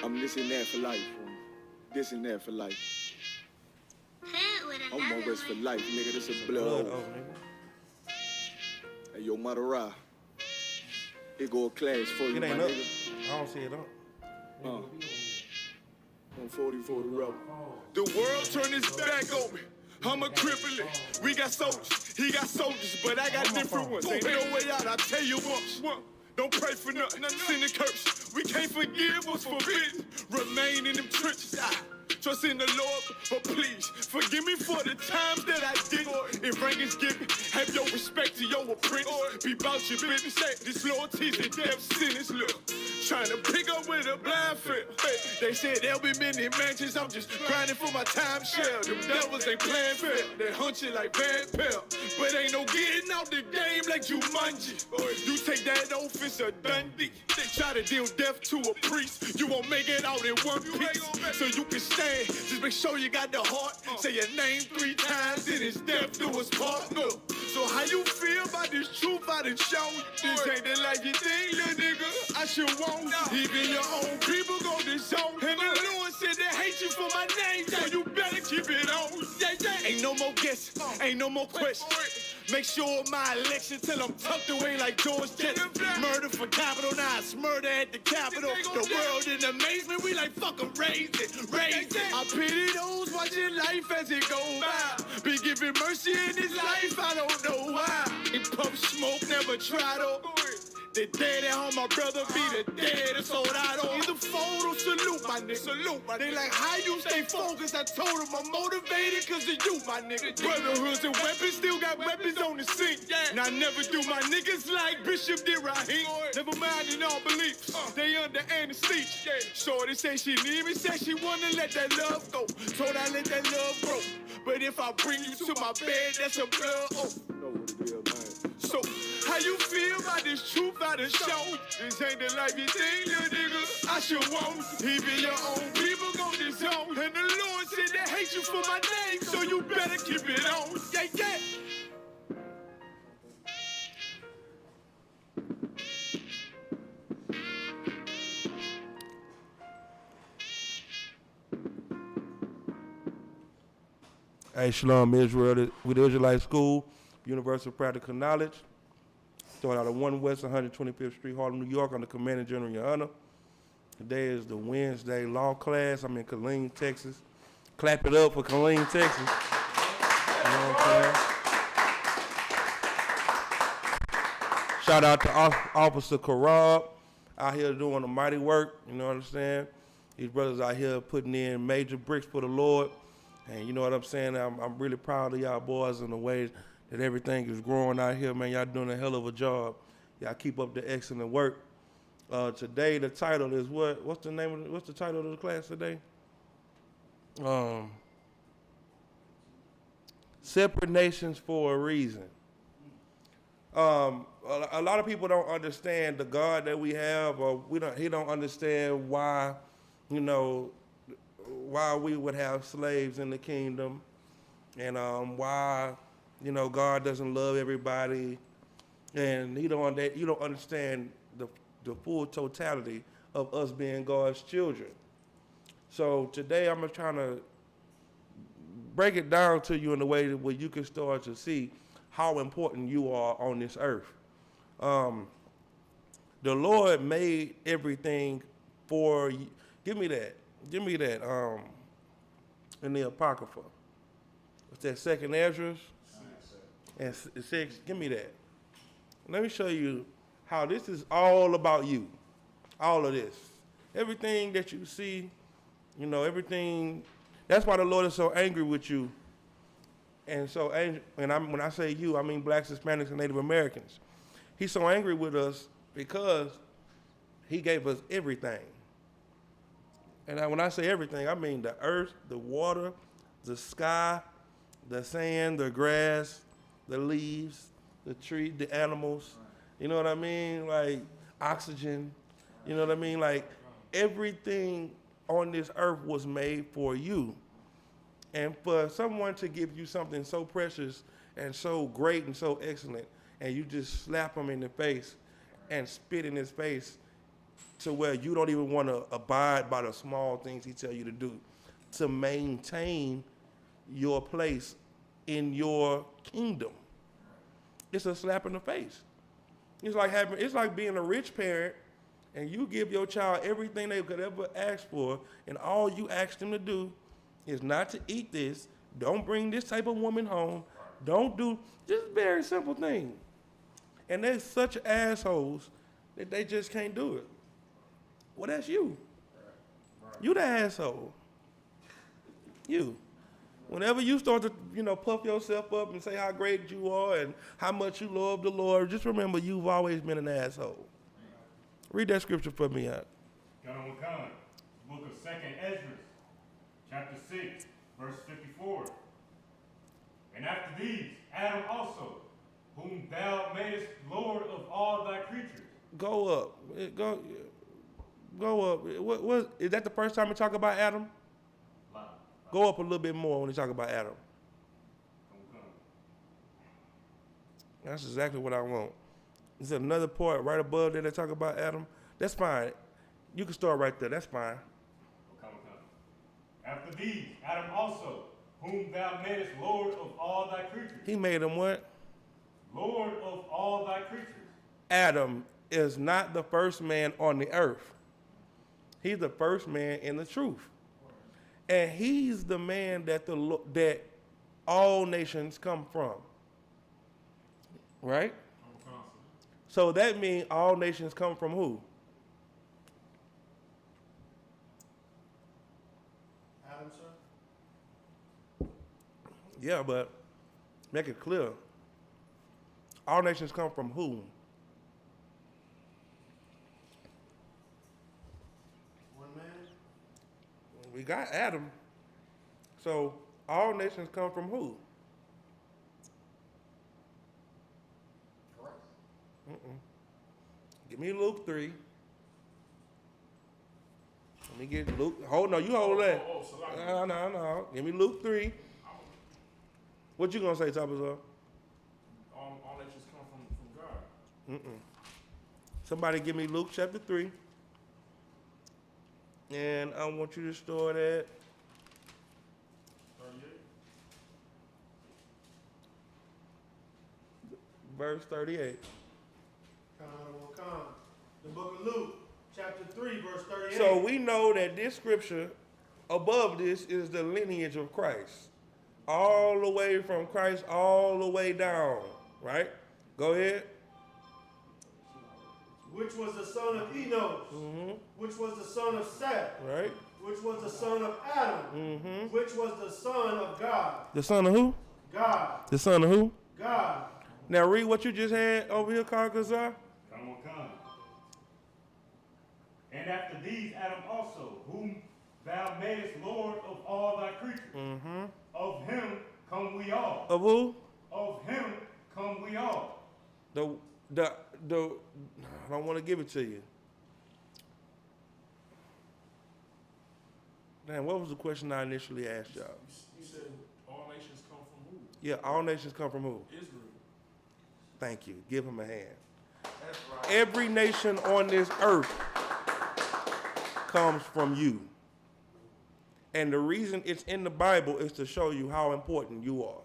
I'm this and that for life. This and that for life. I'm on rest for life, nigga. This is blood. Hey, yo, Madara. Here go a class for you, it ain't my up. nigga. I don't see it up. 144 the rebel. The world turned its back on me. I'm a cripple. We got soldiers, he got soldiers, but I got different ones. Ain't no way out, I tell you once. Don't pray for nothing, sin and curse. We can't forgive what's forbidden. Remain in them trenches. Trust in the Lord, but please forgive me for the times that I did. If rank is given, have your respect to your apprentice. Be about your business. This loyalty's a death sentence. Look, trying to pick up with a blind fail. They said there'll be many mansions. I'm just grinding for my time share. Them devils ain't playing fair. They hunt you like Van Pelt. But ain't no getting out the game like Jumanji. You take that oath, it's a Dundee. Try to deal death to a priest. You won't make it out in one piece. So you can stand. Just make sure you got the heart. Say your name 3 times, then it's death do us part. So how you feel about this truth I done shown you? This ain't the life you think, little nigga. I should want. Even your own people go disown. And the Lord said they hate you for my name, so you better keep it on. Ain't no more guessing, ain't no more questions. Make sure my election till I'm tucked away like George Jetson. Murder for capital, now it's murder at the Capitol. The world in amazement, we like fuck 'em, raise it, raise it. I pity those watching life as it go by. Be giving mercy in this life, I don't know why. In pump smoke, never try to. The dead at home, my brother be the dead, it's sold out on. Either fold or salute, my nigga. Salute, my nigga. They like, how you stay focused? I told them I'm motivated cause of you, my nigga. Brotherhoods and weapons, still got weapons on the scene. And I never do my niggas like Bishop did Raheem. Never mind in all beliefs, they under anesthesia. Shorty say she need me, say she wanna let that love go. Told I let that love grow. But if I bring you to my bed, that's a blood oath. Know what it is, man. So, how you feel about this truth I done shown? This ain't the life you think, little nigga. I should want. Even your own people go disown. And the Lord said they hate you for my name, so you better keep it on. Yeah, yeah. Hey, Shalom Israel, with Israelite School, University of Practical Knowledge. Started out of 1 West 125th Street, Harlem, New York, under Commander General Your Honor. Today is the Wednesday law class. I'm in Killeen, Texas. Clap it up for Killeen, Texas. You know what I'm saying? Shout out to Officer Karab, out here doing a mighty work, you know what I'm saying? These brothers out here putting in major bricks for the Lord. And you know what I'm saying? I'm really proud of y'all boys in the way that everything is growing out here, man. Y'all doing a hell of a job. Y'all keep up the excellent work. Today the title is what? What's the title of the class today? Separate Nations for a Reason. A lot of people don't understand the God that we have, or he don't understand why, you know, why we would have slaves in the kingdom, and why, you know, God doesn't love everybody, and you don't understand the full totality of us being God's children. So today I'm trying to break it down to you in a way where you can start to see how important you are on this earth. The Lord made everything for you. Give me that. In the Apocrypha. What's that, 2nd Ezra? And 6, give me that. Let me show you how this is all about you. All of this. Everything that you see, you know, everything. That's why the Lord is so angry with you. And so, when I say you, I mean blacks, Hispanics, and Native Americans. He's so angry with us because he gave us everything. And when I say everything, I mean the earth, the water, the sky, the sand, the grass, the leaves, the tree, the animals. You know what I mean? Like oxygen. You know what I mean? Like everything on this earth was made for you. And for someone to give you something so precious and so great and so excellent, and you just slap them in the face and spit in his face to where you don't even want to abide by the small things he tell you to do to maintain your place in your kingdom. It's a slap in the face. It's like being a rich parent and you give your child everything they could ever ask for, and all you ask them to do is not to eat this, don't bring this type of woman home, don't do just very simple things. And they're such assholes that they just can't do it. Well, that's you. You the asshole. You. Whenever you start to, puff yourself up and say how great you are and how much you love the Lord, just remember you've always been an asshole. Read that scripture for me out. Book of 2nd Ezra, chapter 6, verse 54. And after these, Adam also, whom thou madest Lord of all thy creatures. Go up. Go up. What is that the first time we talk about Adam? Go up a little bit more when we talk about Adam. That's exactly what I want. Is there another part right above there that talk about Adam? That's fine. You can start right there. That's fine. After these, Adam also, whom thou madest Lord of all thy creatures. He made him what? Lord of all thy creatures. Adam is not the first man on the earth. He's the first man in the truth. And he's the man that all nations come from. Right? So that means all nations come from who? Adam, sir? Yeah, but make it clear. All nations come from whom? One man? We got Adam. So all nations come from who? Give me Luke 3. Let me get Luke. Hold on, you hold that. No. Give me Luke 3. What you gonna say, Tabitha? All nations come from God. Somebody give me Luke chapter 3. And I want you to start at 38. verse 38. Come. The book of Luke, chapter 3, verse 38. So we know that this scripture above this is the lineage of Christ. All the way from Christ, all the way down. Right? Go ahead. Which was the son of Enos, which was the son of Seth, Right? which was the son of Adam, which was the son of God. The son of who? God. The son of who? God. Now read what you just had over here, Kazar. Come. And after these, Adam also, whom thou madest Lord of all thy creatures. Of him come we all. Of who? Of him come we all. The I don't want to give it to you. Damn, what was the question I initially asked y'all? You said all nations come from who? Yeah, all nations come from who? Israel. Thank you. Give him a hand. That's right. Every nation on this earth comes from you. And the reason it's in the Bible is to show you how important you are.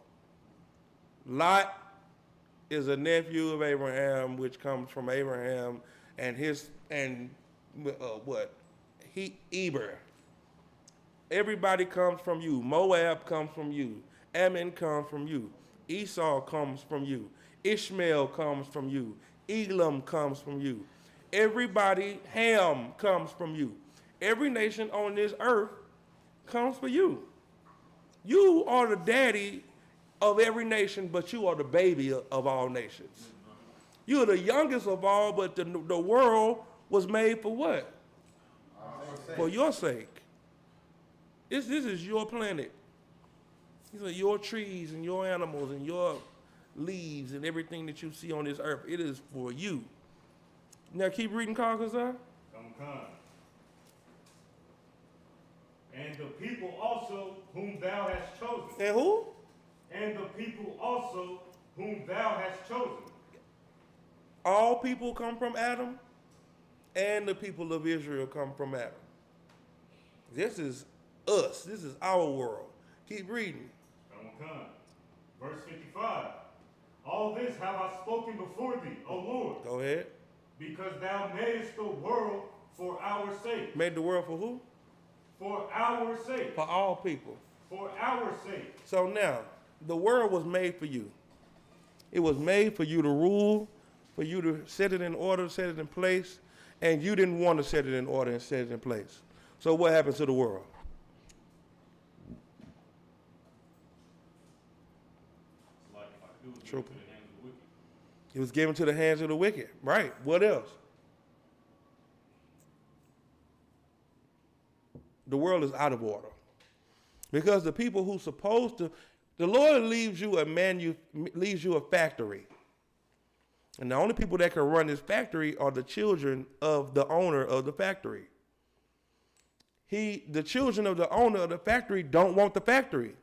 Lot is a nephew of Abraham, which comes from Abraham and Eber. Everybody comes from you. Moab comes from you. Ammon comes from you. Esau comes from you. Ishmael comes from you. Elam comes from you. Everybody, Ham comes from you. Every nation on this earth comes from you. You are the daddy of every nation, but you are the baby of all nations. You're the youngest of all, but the world was made for what? For your sake. This is your planet. These are your trees and your animals and your leaves and everything that you see on this earth. It is for you. Now keep reading, Kazar. Come. And the people also whom thou hast chosen. And who? And the people also whom thou hast chosen. All people come from Adam? and the people of Israel come from Adam. This is us. This is our world. Keep reading. Verse 55. All this have I spoken before thee, O Lord. Go ahead. Because thou madest the world for our sake. Made the world for who? For our sake. For all people. For our sake. So now, the world was made for you. It was made for you to rule, for you to set it in order, set it in place, and you didn't want to set it in order and set it in place. So what happens to the world? True. It was given to the hands of the wicked. Right. What else? The world is out of order. Because the people who's supposed to, the Lord leaves you a factory. And the only people that can run this factory are the children of the owner of the factory. The children of the owner of the factory don't want the factory.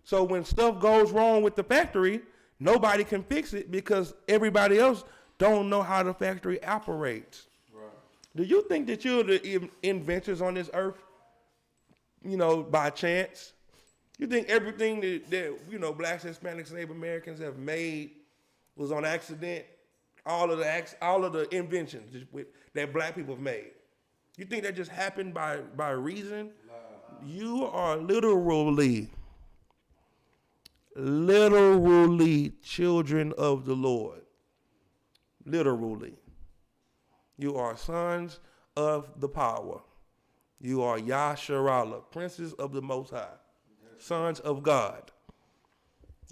So when stuff goes wrong with the factory, nobody can fix it because everybody else don't know how the factory operates. Right. Do you think that you're the inventors on this earth, by chance? You think everything that blacks, Hispanics, Native Americans have made was on accident? All of the inventions that black people have made. You think that just happened by reason? You are literally children of the Lord. Literally. You are sons of the power. You are Yasharallah, princes of the Most High, sons of God.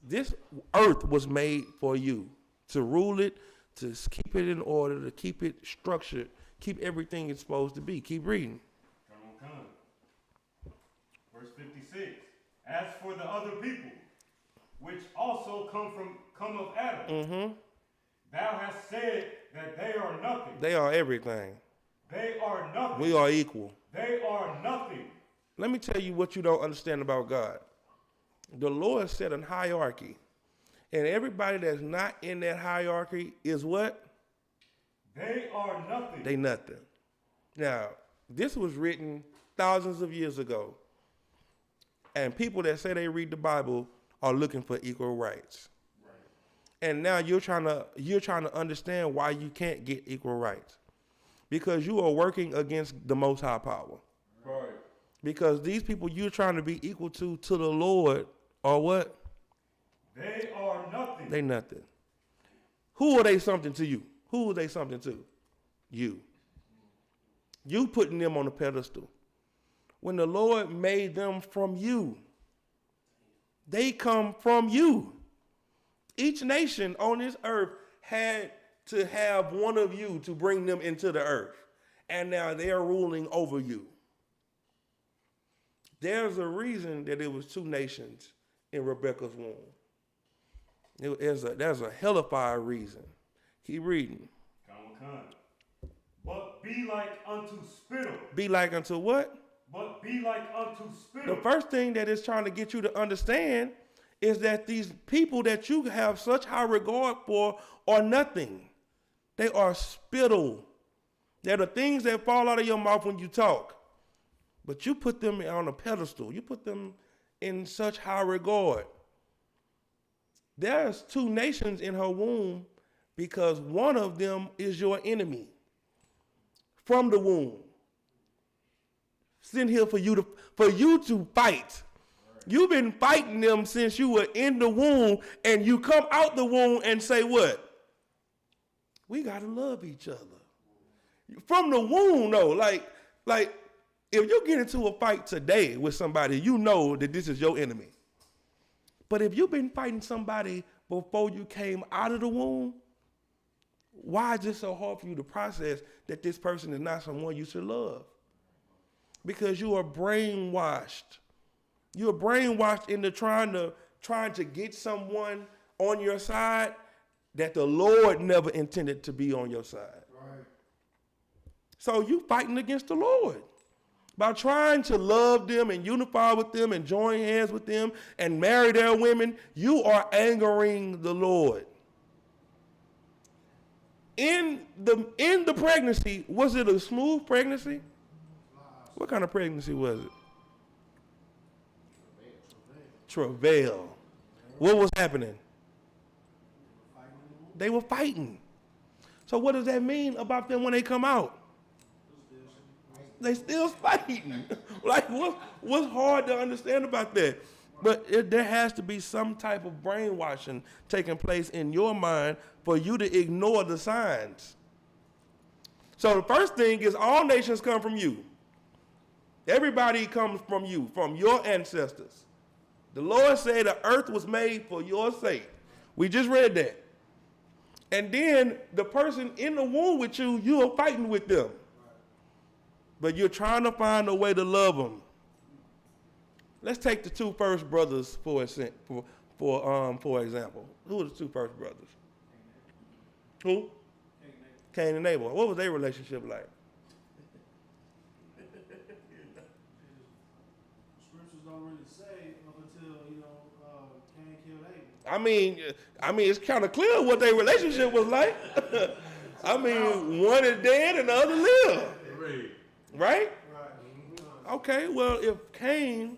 This earth was made for you, to rule it, to keep it in order, to keep it structured, keep everything it's supposed to be. Keep reading. Come. Verse 56. As for the other people, which also come of Adam, thou hast said that they are nothing. They are everything. They are nothing. We are equal. They are nothing. Let me tell you what you don't understand about God. The Lord set a hierarchy. And everybody that's not in that hierarchy is what? They are nothing. They nothing. Now, this was written thousands of years ago. And people that say they read the Bible are looking for equal rights. Right. And now you're trying to understand why you can't get equal rights. Because you are working against the Most High power. Right. Because these people you're trying to be equal to the Lord are what? They are nothing. They nothing. Who are they something to you? Who are they something to? You. You putting them on a pedestal. When the Lord made them from you, they come from you. Each nation on this earth had to have one of you to bring them into the earth. And now they're ruling over you. There's a reason that it was two nations in Rebekah's womb. There's a hellified reason. Keep reading. Come. But be like unto spittle. Be like unto what? But be like unto spittle. The first thing that it's trying to get you to understand is that these people that you have such high regard for are nothing. They are spittle. They're the things that fall out of your mouth when you talk. But you put them on a pedestal. You put them in such high regard. There's two nations in her womb because one of them is your enemy from the womb. Sitting here for you to fight. You've been fighting them since you were in the womb, and you come out the womb and say what? We gotta love each other. From the womb, though, like if you get into a fight today with somebody, you know that this is your enemy. But if you've been fighting somebody before you came out of the womb, why is it so hard for you to process that this person is not someone you should love? Because you are brainwashed. You're brainwashed into trying to get someone on your side that the Lord never intended to be on your side. Right. So you fighting against the Lord. By trying to love them and unify with them and join hands with them and marry their women, you are angering the Lord. in the pregnancy, was it a smooth pregnancy? What kind of pregnancy was it? Travail. What was happening? They were fighting. So what does that mean about them when they come out? They still fighting. Like, what's hard to understand about that? But there has to be some type of brainwashing taking place in your mind for you to ignore the signs. So the first thing is all nations come from you. Everybody comes from you, from your ancestors. The Lord said the earth was made for your sake. We just read that. And then the person in the womb with you, you are fighting with them. But you're trying to find a way to love them. Let's take the two first brothers for example. Who are the two first brothers? Who? Cain and Abel. What was their relationship like? Scriptures don't really say up until, Cain killed Abel. I mean, it's kind of clear what their relationship was like. I mean, one is dead and the other live. Right? Right. Okay, well, if Cain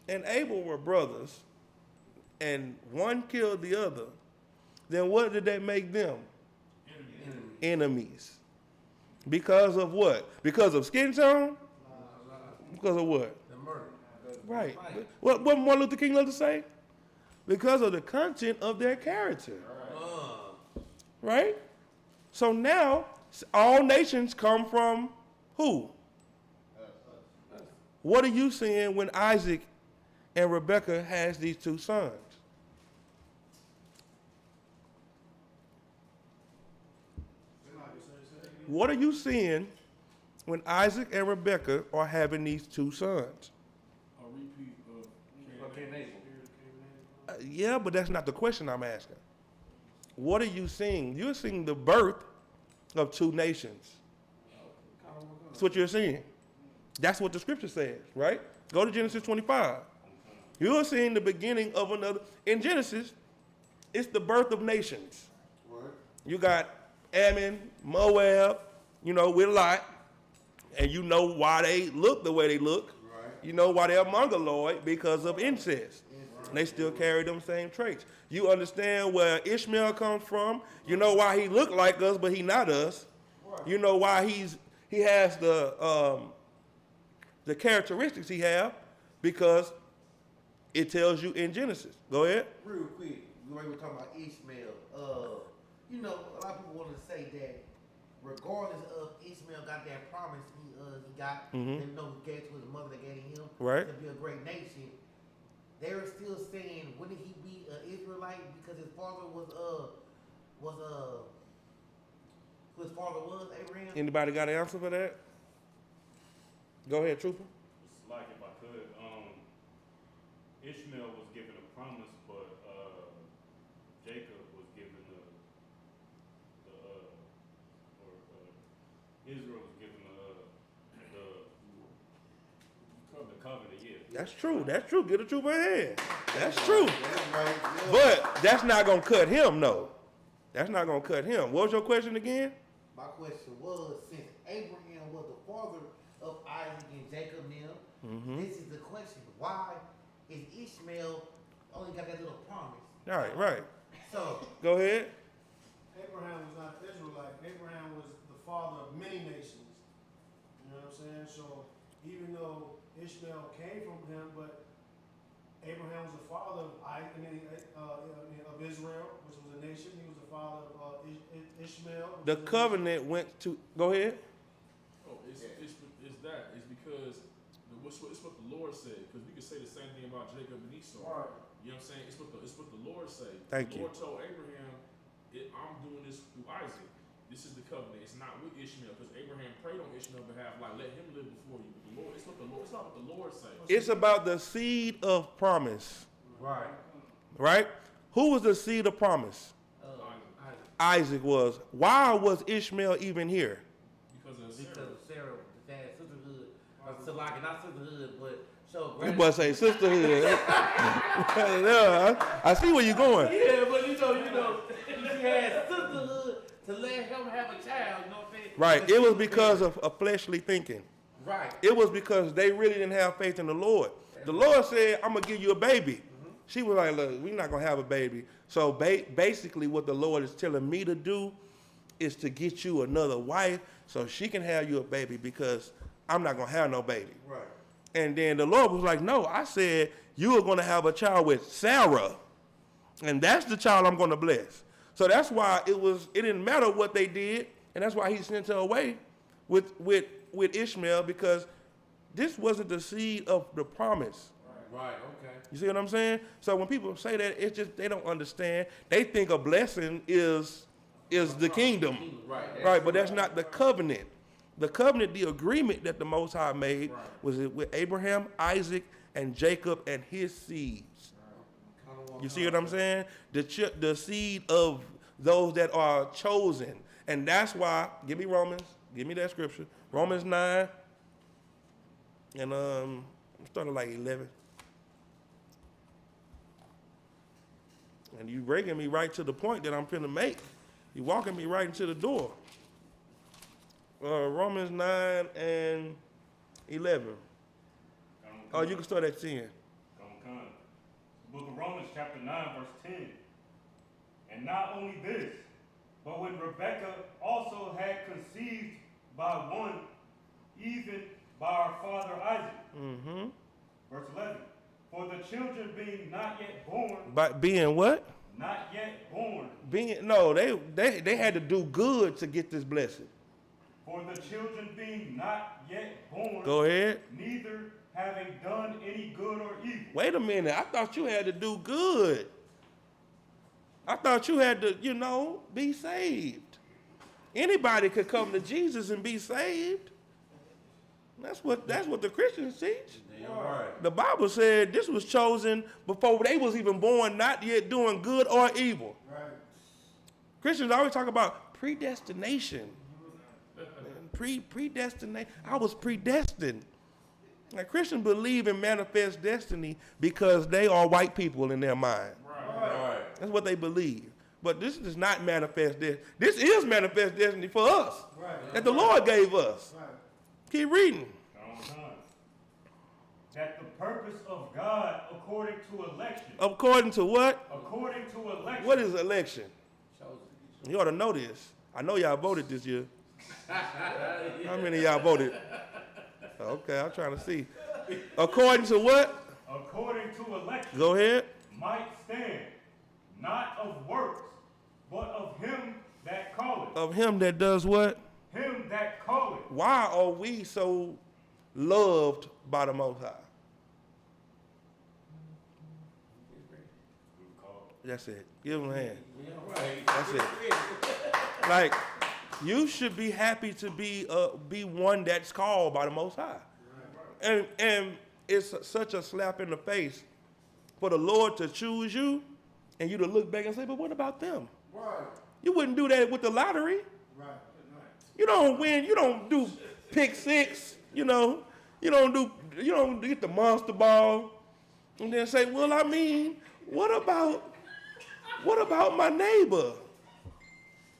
and Abel were brothers and one killed the other, then what did that make them? Enemies. Because of what? Because of skin tone? Because of what? The murder. Right. What Martin Luther King loved to say? Because of the content of their character. Right? So now, all nations come from who? What are you seeing when Isaac and Rebekah has these two sons? What are you seeing when Isaac and Rebekah are having these two sons? A repeat of Cain and Abel. Yeah, but that's not the question I'm asking. What are you seeing? You're seeing the birth of two nations. That's what you're seeing. That's what the scripture says, right? Go to Genesis 25. You're seeing the beginning of another. In Genesis, it's the birth of nations. What? You got Ammon, Moab, with Lot, and you know why they look the way they look. Right. You know why they're mongoloid, because of incest. And they still carry them same traits. You understand where Ishmael comes from. You know why he looked like us, but he not us. You know why he has the characteristics he have, because it tells you in Genesis. Go ahead. Real quick, we were talking about Ishmael. A lot of people want to say that regardless of Ishmael got that promise he got, they know he gave to his mother, that gave him Right. to be a great nation. They were still saying, wouldn't he be an Israelite because his father was who his father was, Abraham? Anybody got an answer for that? Go ahead, Trooper. It's like, if I could, Ishmael was given a promise, but Jacob was given Israel was given the covenant, yeah. That's true. That's true. Get a trooper a hand. That's true. That's right. Yeah. But that's not going to cut him, no. That's not going to cut him. What was your question again? My question was, since Abraham was the father of Isaac and Jacob now, this is the question. Why is Ishmael only got that little promise? Right. So, Go ahead. Abraham was not Israelite. Abraham was the father of many nations. You know what I'm saying? So even though Ishmael came from him, but Abraham was the father of of Israel, which was a nation. He was the father of Ishmael. The covenant went to. Go ahead. Oh, it's because it's what the Lord said. Because we can say the same thing about Jacob and Esau. Right. You know what I'm saying? It's what the Lord said. Thank the you. Lord told Abraham, I'm doing this through Isaac. This is the covenant. It's not with Ishmael, because Abraham prayed on Ishmael's behalf, like, let him live before you. But the Lord, it's not what the Lord says. It's about the seed of promise. right. Right? Who was the seed of promise? Isaac was. Why was Ishmael even here? Because of Sarah. Because of Sarah, the dad's sisterhood. So like, not sisterhood, but show You gratitude. must say sisterhood. I see where you're going. Yeah, but she had sisterhood to let him Right. It was because of a fleshly thinking. Right. It was because they really didn't have faith in the Lord. The Lord said, I'm going to give you a baby. She was like, look, we're not going to have a baby. So basically what the Lord is telling me to do is to get you another wife so she can have you a baby because I'm not going to have no baby. Right. And then the Lord was like, no, I said you are going to have a child with Sarah. And that's the child I'm going to bless. So that's why it didn't matter what they did. And that's why he sent her away with Ishmael, because this wasn't the seed of the promise. Right. Okay. You see what I'm saying? So when people say that, it's just they don't understand. They think a blessing is the kingdom. Right, but that's not the covenant. The covenant, the agreement that the Most High made was with Abraham, Isaac, and Jacob and his seeds. You see what I'm saying? The seed of those that are chosen. And that's why, give me Romans, give me that scripture. Romans 9, and I'm starting like 11. And you bringing me right to the point that I'm finna make. You walking me right into the door. Romans 9 and 11. Oh, you can start at 10. Come. The book of Romans chapter 9 verse 10. And not only this, but when Rebekah also had conceived by one, even by our father Isaac. Verse 11. For the children being not yet born. By being what? Not yet born. They had to do good to get this blessing. For the children being not yet born. Go ahead. Neither having done any good or evil. Wait a minute. I thought you had to do good. I thought you had to, be saved. Anybody could come to Jesus and be saved. That's what the Christians teach. Right. The Bible said this was chosen before they was even born, not yet doing good or evil. Right. Christians always talk about predestination. Predestination. I was predestined. Like Christians believe in manifest destiny because they are white people in their mind. Right. That's what they believe. But this is not manifest destiny. This is manifest destiny for us. Right. That the Lord gave us. Right. Keep reading. That the purpose of God according to election. According to what? According to election. What is election? You ought to know this. I know y'all voted this year. How many of y'all voted? Okay, I'm trying to see. According to what? According to election. Go ahead. Might stand, not of works, but of him that calleth. Of him that does what? Him that calleth. Why are we so loved by the Most High? That's it. Give him a hand. That's it. Like, you should be happy to be one that's called by the Most High. And it's such a slap in the face for the Lord to choose you and you to look back and say, but what about them? Right. You wouldn't do that with the lottery. Right. You don't win. You don't do pick six. You don't get the monster ball and then say, well, I mean, what about my neighbor?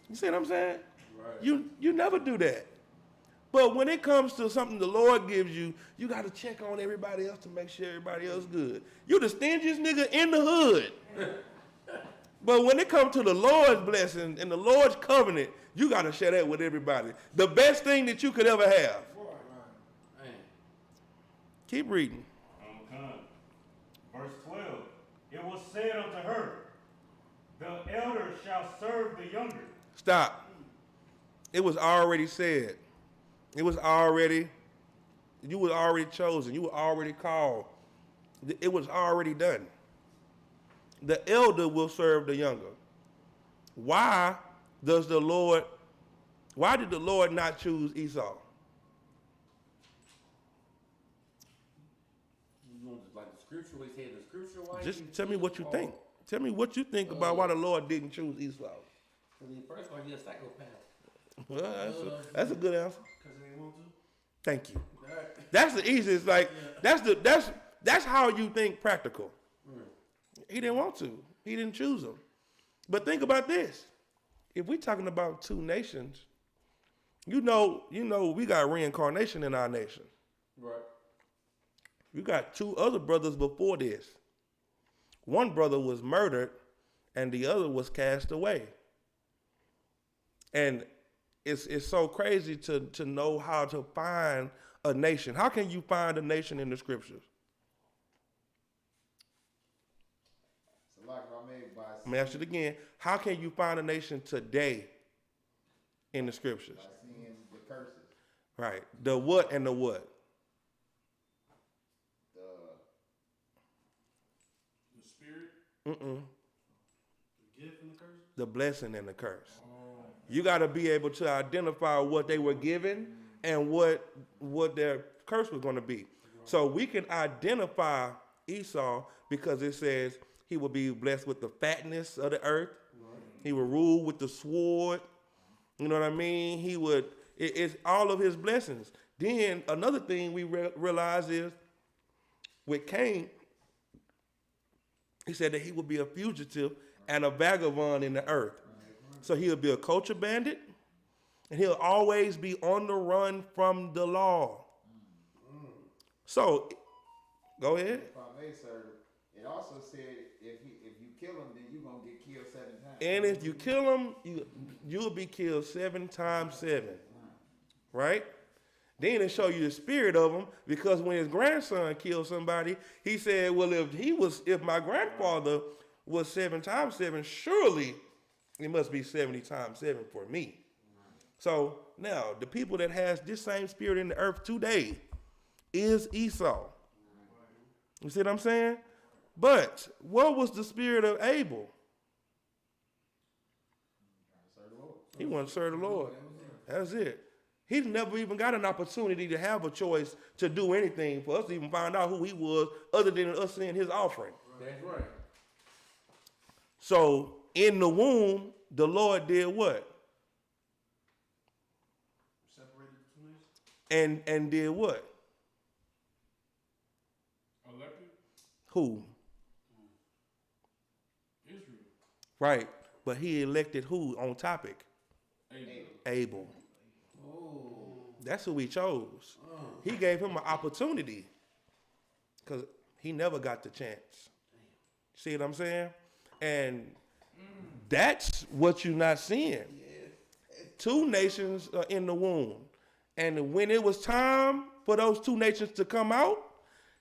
You see what I'm saying? Right. You never do that. But when it comes to something the Lord gives you, you got to check on everybody else to make sure everybody else good. You the stingiest nigga in the hood. But when it comes to the Lord's blessing and the Lord's covenant, you got to share that with everybody. The best thing that you could ever have. Right. Keep reading. Verse 12. It was said unto her, the elder shall serve the younger. Stop. It was already said. You were already chosen. You were already called. It was already done. The elder will serve the younger. Why did the Lord not choose Esau? You want like the scripture, what he said, the scripture why? Just tell me what you think. Tell me what you think about why the Lord didn't choose Esau. First of all, he's a psychopath. Well, that's a good answer. Because they want to. Thank you. That's the easiest. Like that's how you think practical. He didn't want to. He didn't choose them. But think about this: if we're talking about two nations, You know, we got reincarnation in our nation. Right. You got 2 other brothers before this. One brother was murdered and the other was cast away. And it's so crazy to know how to find a nation. How can you find a nation in the scriptures? So like I made by I'm gonna ask it again. How can you find a nation today in the scriptures? seeing the curses, Right. The what and the what? the The spirit. Mm-mm. The gift and the curse. The blessing and the curse. You got to be able to identify what they were given and what their curse was going to be. So we can identify Esau because it says he will be blessed with the fatness of the earth. He will rule with the sword. You know what I mean? He would. It's all of his blessings. Then another thing we realize is with Cain, he said that he would be a fugitive and a vagabond in the earth. So he'll be a culture bandit, and he'll always be on the run from the law. So, go ahead. if I may, sir, it also said if you kill him, then you're gonna get killed 7 times. And if you kill him, you'll be killed 7 times 7, right? Then it show you the spirit of him, because when his grandson killed somebody, he said, well, if my grandfather was 7 times 7, surely it must be 70 times 7 for me. So now the people that has this same spirit in the earth today is Esau. You see what I'm saying? But what was the spirit of Abel? He wanted to serve the Lord. That's it. He never even got an opportunity to have a choice to do anything for us to even find out who he was, other than us seeing his offering. That's right. So in the womb, the Lord did what? Separated the 2 nations. And did what? Elected Who? Israel. Right. But he elected who on topic? Abel. That's who he chose. He gave him an opportunity because he never got the chance. See what I'm saying? And that's what you're not seeing. 2 nations are in the womb. And when it was time for those 2 nations to come out,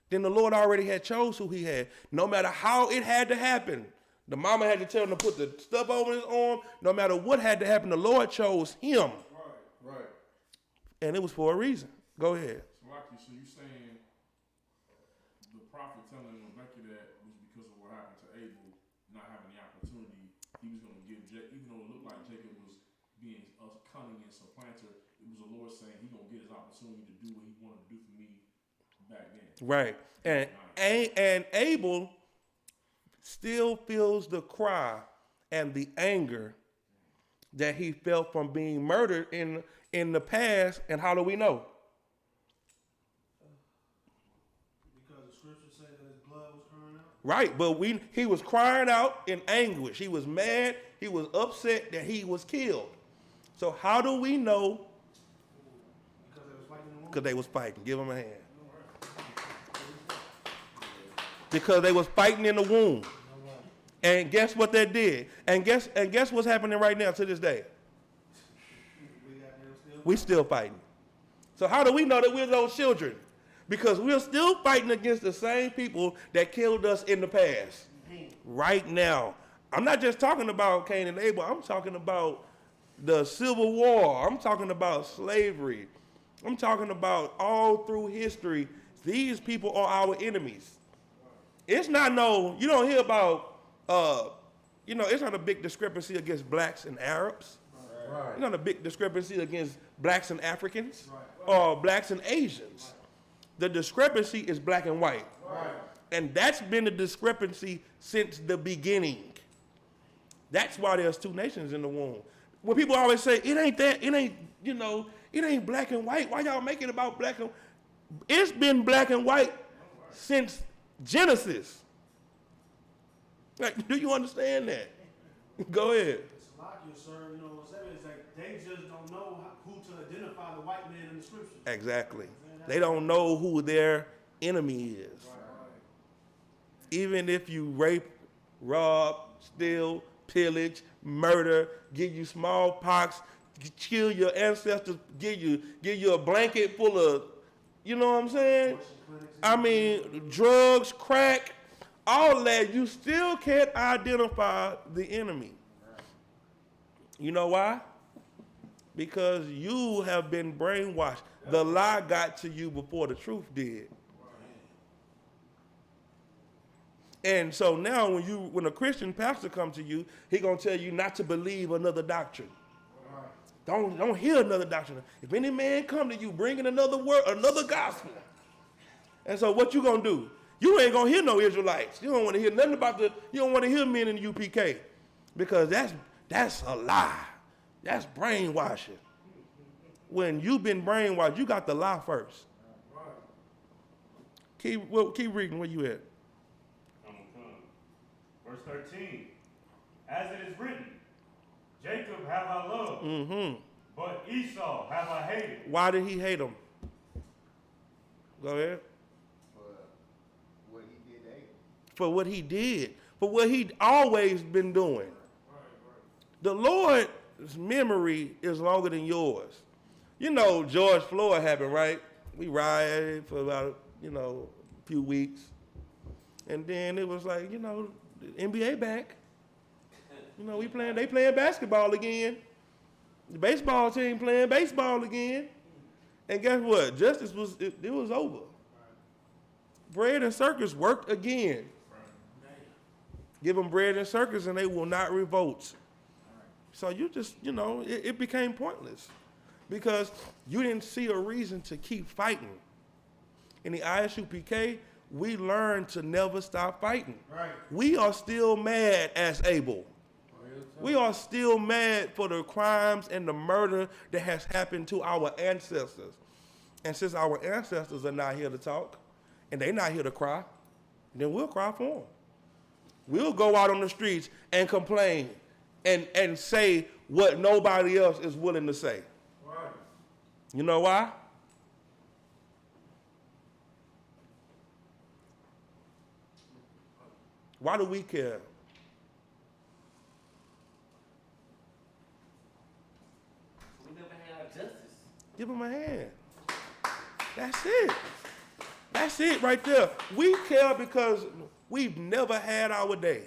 then the Lord already had chose who he had. No matter how it had to happen. The mama had to tell him to put the stuff over his arm. No matter what had to happen, the Lord chose him. Right. And it was for a reason. Go ahead. So, Rocky, so you saying the prophet telling Rebecca that was because of what happened to Abel, not having the opportunity, he was going to give Jacob, even though it looked like Jacob was being a cunning and supplanter, it was the Lord saying he's going to get his opportunity to do what he wanted to do for me back then. Right. And Abel still feels the cry and the anger that he felt from being murdered in the past. And how do we know? Because the scriptures say that his blood was crying out. Right, but he was crying out in anguish. He was mad. He was upset that he was killed. So how do we know? Because they was fighting in the womb. Because they was fighting. Give them a hand. Because they was fighting in the womb. And guess what they did? And guess what's happening right now to this day? We still fighting. So how do we know that we're those children? Because we're still fighting against the same people that killed us in the past. Right now. I'm not just talking about Cain and Abel. I'm talking about the Civil War. I'm talking about slavery. I'm talking about all through history. These people are our enemies. It's not you don't hear about, it's not a big discrepancy against blacks and Arabs. Right. It's not a big discrepancy against blacks and Africans or blacks and Asians. The discrepancy is black and white. Right. And that's been the discrepancy since the beginning. That's why there's 2 nations in the womb. When people always say, it ain't black and white. Why y'all make it about black and white? It's been black and white since Genesis. Like, do you understand that? Go ahead. It's like you, sir. It's like they just don't know who to identify the white man in the scriptures. Exactly. They don't know who their enemy is. Even if you rape, rob, steal, pillage, murder, give you smallpox, kill your ancestors, give you a blanket full of, you know what I'm saying? I mean, drugs, crack, all that, you still can't identify the enemy. You know why? Because you have been brainwashed. The lie got to you before the truth did. And so now when a Christian pastor comes to you, he gonna tell you not to believe another doctrine. Don't hear another doctrine. If any man come to you bringing another word, another gospel. And so what you gonna do? You ain't gonna hear no Israelites. You don't want to hear nothing about you don't want to hear men in the UPK. Because that's a lie. That's brainwashing. When you've been brainwashed, you got the lie first. Keep reading. Where you at? Come. Verse 13. As it is written, Jacob have I loved, but Esau have I hated. Why did he hate him? Go ahead. For what he did to Abel. For what he did. For what he'd always been doing. The Lord's memory is longer than yours. You know, George Floyd happened, right? We rioted for about, a few weeks. And then it was like, the NBA back. They playing basketball again. The baseball team playing baseball again. And guess what? Justice was over. Bread and circus worked again. Give them bread and circus and they will not revolt. So you just, it became pointless because you didn't see a reason to keep fighting. In the Isupk, we learned to never stop fighting. Right. We are still mad as Abel. We are still mad for the crimes and the murder that has happened to our ancestors. And since our ancestors are not here to talk, and they're not here to cry, then we'll cry for them. We'll go out on the streets and complain and say what nobody else is willing to say. Right. You know why? Why do we care? We never had justice. Give them a hand. That's it. That's it right there. We care because we've never had our day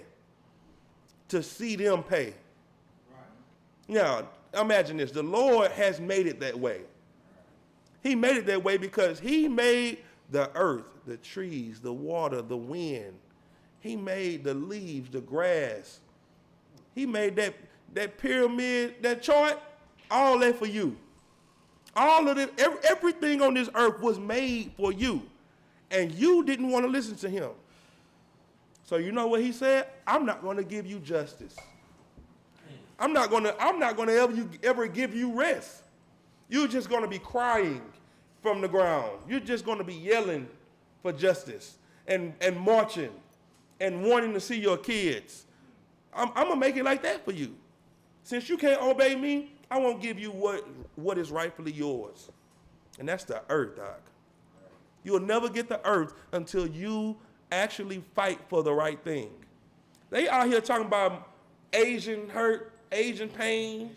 to see them pay. Right. Now, imagine this. The Lord has made it that way. He made it that way because he made the earth, the trees, the water, the wind. He made the leaves, the grass. He made that pyramid, that chart, all that for you. All of it, everything on this earth was made for you. And you didn't want to listen to him. So you know what he said? I'm not going to give you justice. I'm not going to ever give you rest. You're just going to be crying from the ground. You're just going to be yelling for justice and marching and wanting to see your kids. I'm going to make it like that for you. Since you can't obey me, I won't give you what is rightfully yours. And that's the earth, Doc. You'll never get the earth until you actually fight for the right thing. They out here talking about Asian hurt, Asian pain,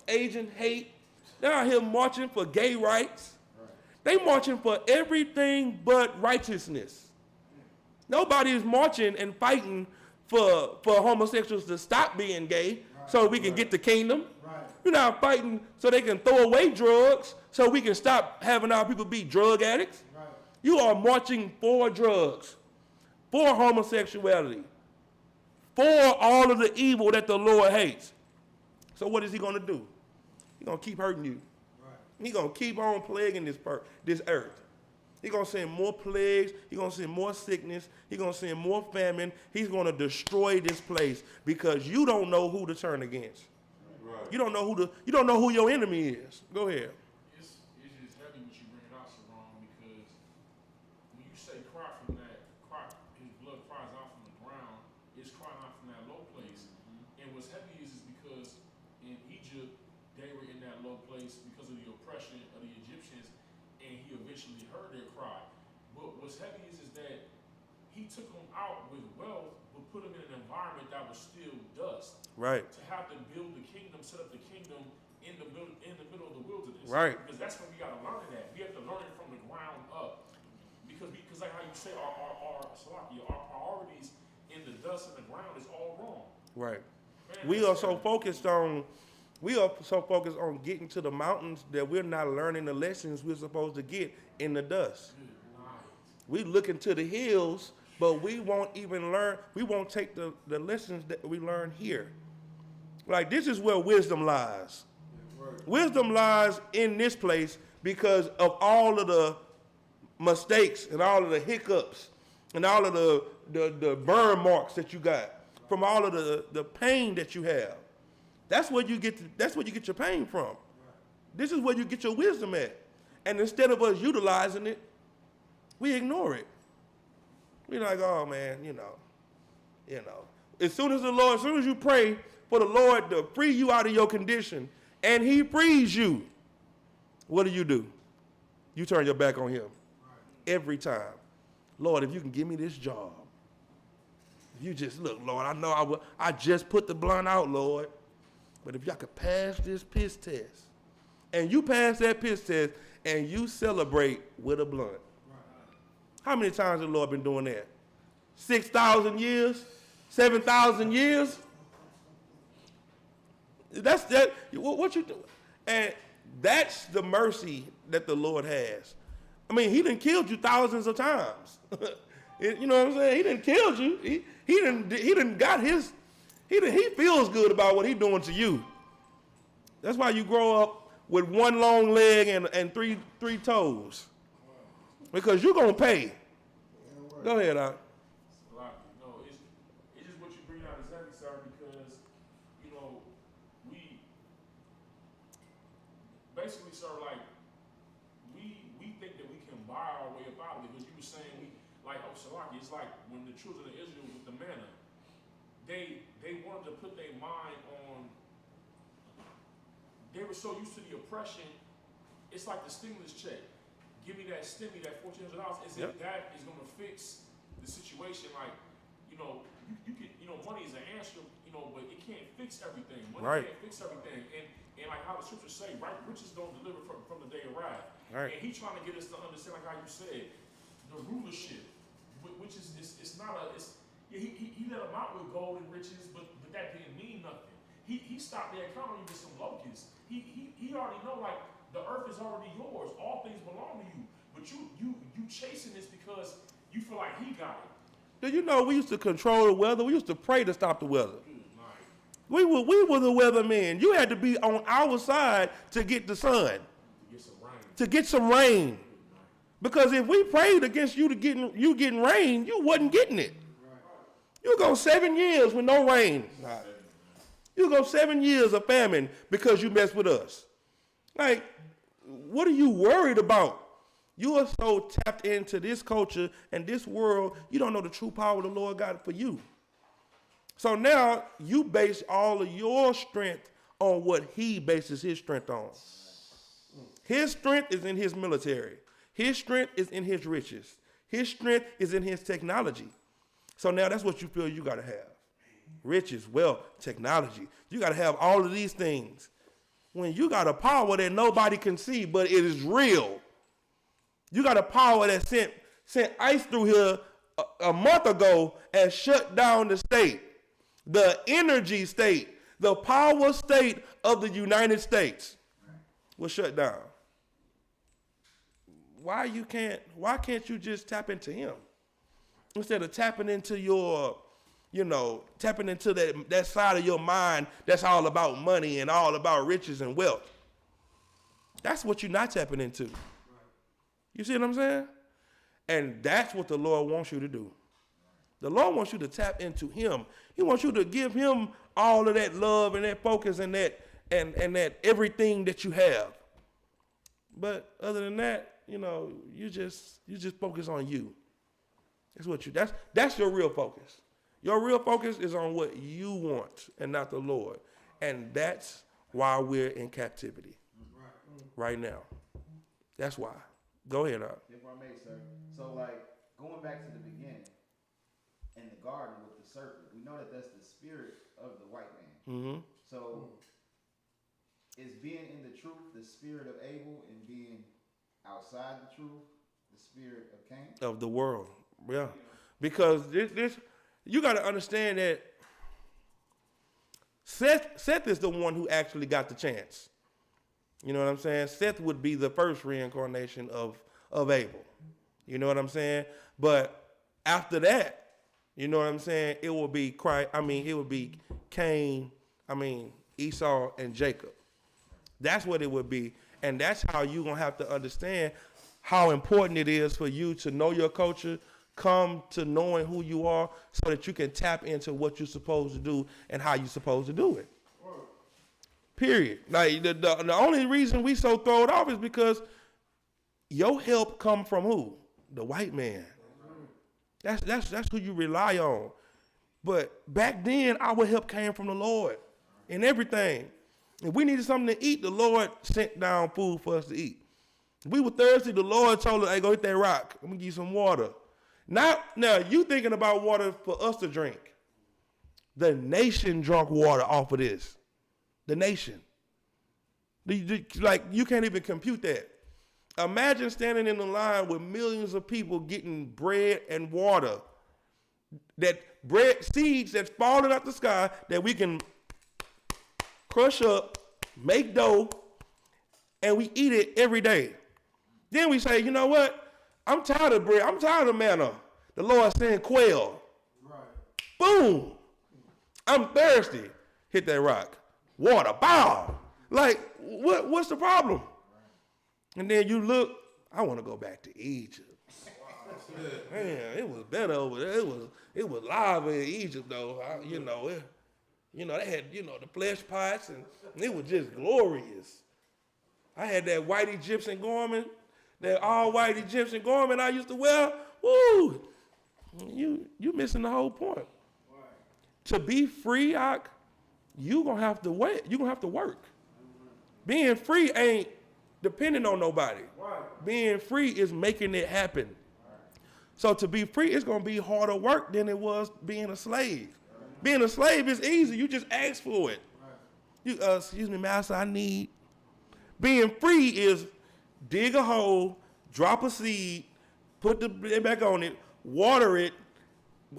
Asian hate. They're out here marching for gay rights. They marching for everything but righteousness. Nobody is marching and fighting for homosexuals to stop being gay so we can get the kingdom. You're not fighting so they can throw away drugs so we can stop having our people be drug addicts. You are marching for drugs, for homosexuality, for all of the evil that the Lord hates. So what is he going to do? He's going to keep hurting you. He's going to keep on plaguing this earth. He's going to send more plagues. He's going to send more sickness. He's going to send more famine. He's going to destroy this place because you don't know who to turn against. Right. You don't know who your enemy is. Go ahead. It's just heavy when you bring it out so wrong because when you say cry from that, his blood cries out from the ground, it's crying out from that low place. And what's heavy is because in Egypt, they were in that low place because of the oppression of the what's heavy is that he took them out with wealth, but put them in an environment that was still dust. Right. To have to build the kingdom, set up the kingdom in the middle of the wilderness. Right. Because that's when we got to learn it at. We have to learn it from the ground up. Because like how you say, our priorities in the dust and the ground is all wrong. Right. Man, We are so focused on getting to the mountains that we're not learning the lessons we're supposed to get in the dust. We look into the hills, but we won't even learn. We won't take the lessons that we learn here. Like, this is where wisdom lies. Wisdom lies in this place because of all of the mistakes and all of the hiccups and all of the burn marks that you got from all of the pain that you have. That's where you get your pain from. This is where you get your wisdom at. And instead of us utilizing it, we ignore it. We're like, oh man, you know. As soon as you pray for the Lord to free you out of your condition, and he frees you, what do? You turn your back on him. Every time. Lord, if you can give me this job. If you just, look, Lord, I know I just put the blunt out, Lord. But if y'all could pass this piss test, and you pass that piss test, and you celebrate with a blunt. How many times has the Lord been doing that? 6,000 years? 7,000 years? That's that. What you do? And that's the mercy that the Lord has. I mean, he done killed you thousands of times. You know what I'm saying? He done killed you. He feels good about what he's doing to you. That's why you grow up with one long leg and three toes. Because you're going to pay. Go ahead, Doc. No, it's just what you bring out is heavy, sir, because, we basically, sir, like, we think that we can buy our way up out of it, because you were saying, Salaki, it's like when the children of Israel with the manna, they wanted to put their mind on, they were so used to the oppression, it's like the stimulus check. Give me that stimmy, that $1,400, as if that is going to fix the situation. Like, you can, money is an answer, but it can't fix everything. Money can't fix everything. And like how the scriptures say, right, riches don't deliver from the day of wrath. Right. And he's trying to get us to understand, like how you said, the rulership, which is it's not a, he let them out with gold and riches, but that didn't mean nothing. He stopped the economy with some locusts. He already know, like, the earth is already yours. All things belong to you. But you chasing this because you feel like he got it. Do you know we used to control the weather? We used to pray to stop the weather. We were the weathermen. You had to be on our side to get the sun. To get some rain. Because if we prayed against you getting rain, you wasn't getting it. You go 7 years with no rain. You go 7 years of famine because you messed with us. Like, what are you worried about? You are so tapped into this culture and this world, you don't know the true power the Lord got for you. So now you base all of your strength on what he bases his strength on. His strength is in his military. His strength is in his riches. His strength is in his technology. So now that's what you feel you got to have. Riches, wealth, technology. You got to have all of these things. When you got a power that nobody can see, but it is real. You got a power that sent ICE through here a month ago and shut down the state. The energy state, the power state of the United States was shut down. Why can't you just tap into him? Instead of tapping into tapping into that side of your mind that's all about money and all about riches and wealth. That's what you're not tapping into. You see what I'm saying? And that's what the Lord wants you to do. The Lord wants you to tap into him. He wants you to give him all of that love and that focus and that everything that you have. But other than that, you just focus on you. That's your real focus. Your real focus is on what you want and not the Lord. And that's why we're in captivity right now. That's why. Go ahead, Art. If I may, sir. So, like, going back to the beginning, in the garden with the serpent, we know that that's the spirit of the white man. Mm-hmm. So, is being in the truth the spirit of Abel, and being outside the truth the spirit of Cain? Of the world, yeah. Because this you got to understand that Seth is the one who actually got the chance. You know what I'm saying? Seth would be the first reincarnation of Abel. You know what I'm saying? But after that, you know what I'm saying? It will be it would be Cain, Esau and Jacob. That's what it would be. And that's how you're going to have to understand how important it is for you to know your culture, come to knowing who you are, so that you can tap into what you're supposed to do and how you're supposed to do it. Period. Like the only reason we so thrown off is because your help come from who? The white man. That's who you rely on. But back then, our help came from the Lord in everything. If we needed something to eat, the Lord sent down food for us to eat. If we were thirsty, the Lord told us, hey, go hit that rock. I'm going to give you some water. Now you thinking about water for us to drink. The nation drank water off of this. The nation. Like, you can't even compute that. Imagine standing in the line with millions of people getting bread and water. That bread seeds that's falling out the sky that we can crush up, make dough, and we eat it every day. Then we say, you know what? I'm tired of bread. I'm tired of manna. The Lord sent quail. Right. Boom. I'm thirsty. Hit that rock. Water. Bow. Like, what's the problem? And then you look, I want to go back to Egypt. Man, it was better over there. It was live in Egypt though. They had the flesh pots and it was just glorious. I had that white Egyptian garment, that all white Egyptian garment I used to wear. Woo! You missing the whole point. Right. To be free, you gonna have to wait. You gonna have to work. Being free ain't depending on nobody. Right. Being free is making it happen. So to be free, it's going to be harder work than it was being a slave. Being a slave is easy. You just ask for it. You, excuse me, master, I need. Being free is dig a hole, drop a seed, put the bread back on it, water it,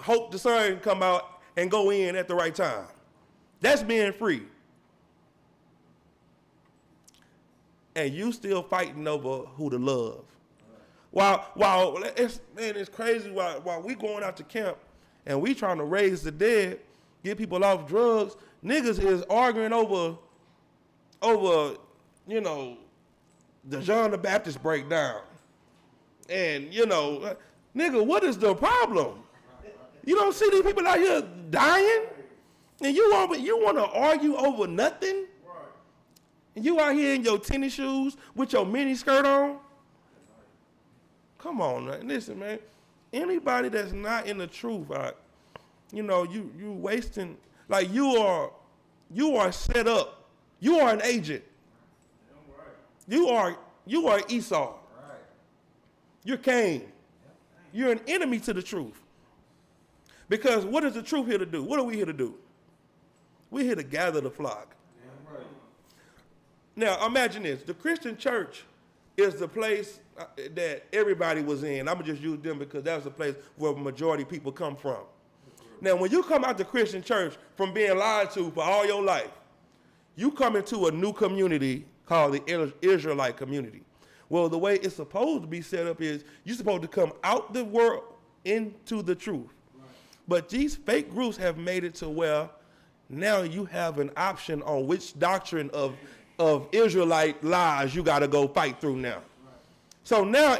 hope the sun come out and go in at the right time. That's being free. And you still fighting over who to love. While it's crazy while we going out to camp and we trying to raise the dead, get people off drugs, niggas is arguing over the John the Baptist breakdown. And nigga, what is the problem? You don't see these people out here dying? And you want to argue over nothing? And you out here in your tennis shoes with your mini skirt on? Come on, man. Listen, man. Anybody that's not in the truth, you wasting. Like you are set up. You are an agent. You are Esau. You're Cain. You're an enemy to the truth. Because what is the truth here to do? What are we here to do? We're here to gather the flock. Now, imagine this. The Christian church is the place that everybody was in. I'm going to just use them because that's the place where the majority of people come from. Now, when you come out the Christian church from being lied to for all your life, you come into a new community called the Israelite community. Well, the way it's supposed to be set up is you're supposed to come out the world into the truth. But these fake groups have made it to where now you have an option on which doctrine of Israelite lies you got to go fight through now. So now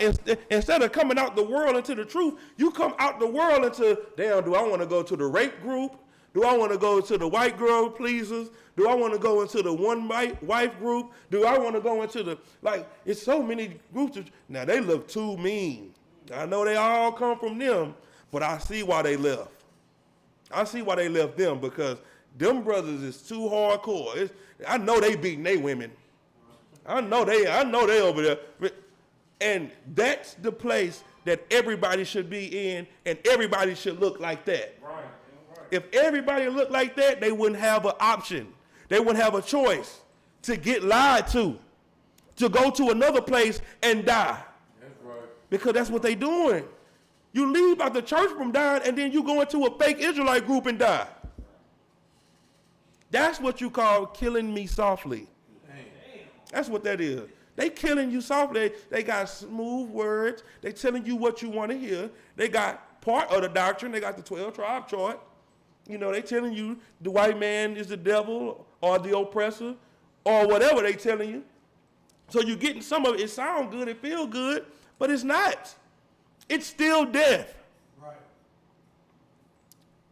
instead of coming out the world into the truth, you come out the world into, damn, do I want to go to the rape group? Do I want to go to the white girl pleasers? Do I want to go into the one wife group? Do I want to go into it's so many groups. Now they look too mean. I know they all come from them, but I see why they left. I see why they left them because them brothers is too hardcore. I know they beating they women. I know they over there. And that's the place that everybody should be in and everybody should look like that. Right. If everybody looked like that, they wouldn't have an option. They wouldn't have a choice to get lied to go to another place and die. That's right. Because that's what they doing. You leave out the church from dying and then you go into a fake Israelite group and die. That's what you call killing me softly. That's what that is. They killing you softly. They got smooth words. They telling you what you want to hear. They got part of the doctrine. They got the 12 tribe chart. You know, they telling you the white man is the devil or the oppressor or whatever they telling you. So you're getting some of it. It sound good. It feel good, but it's not. It's still death. Right.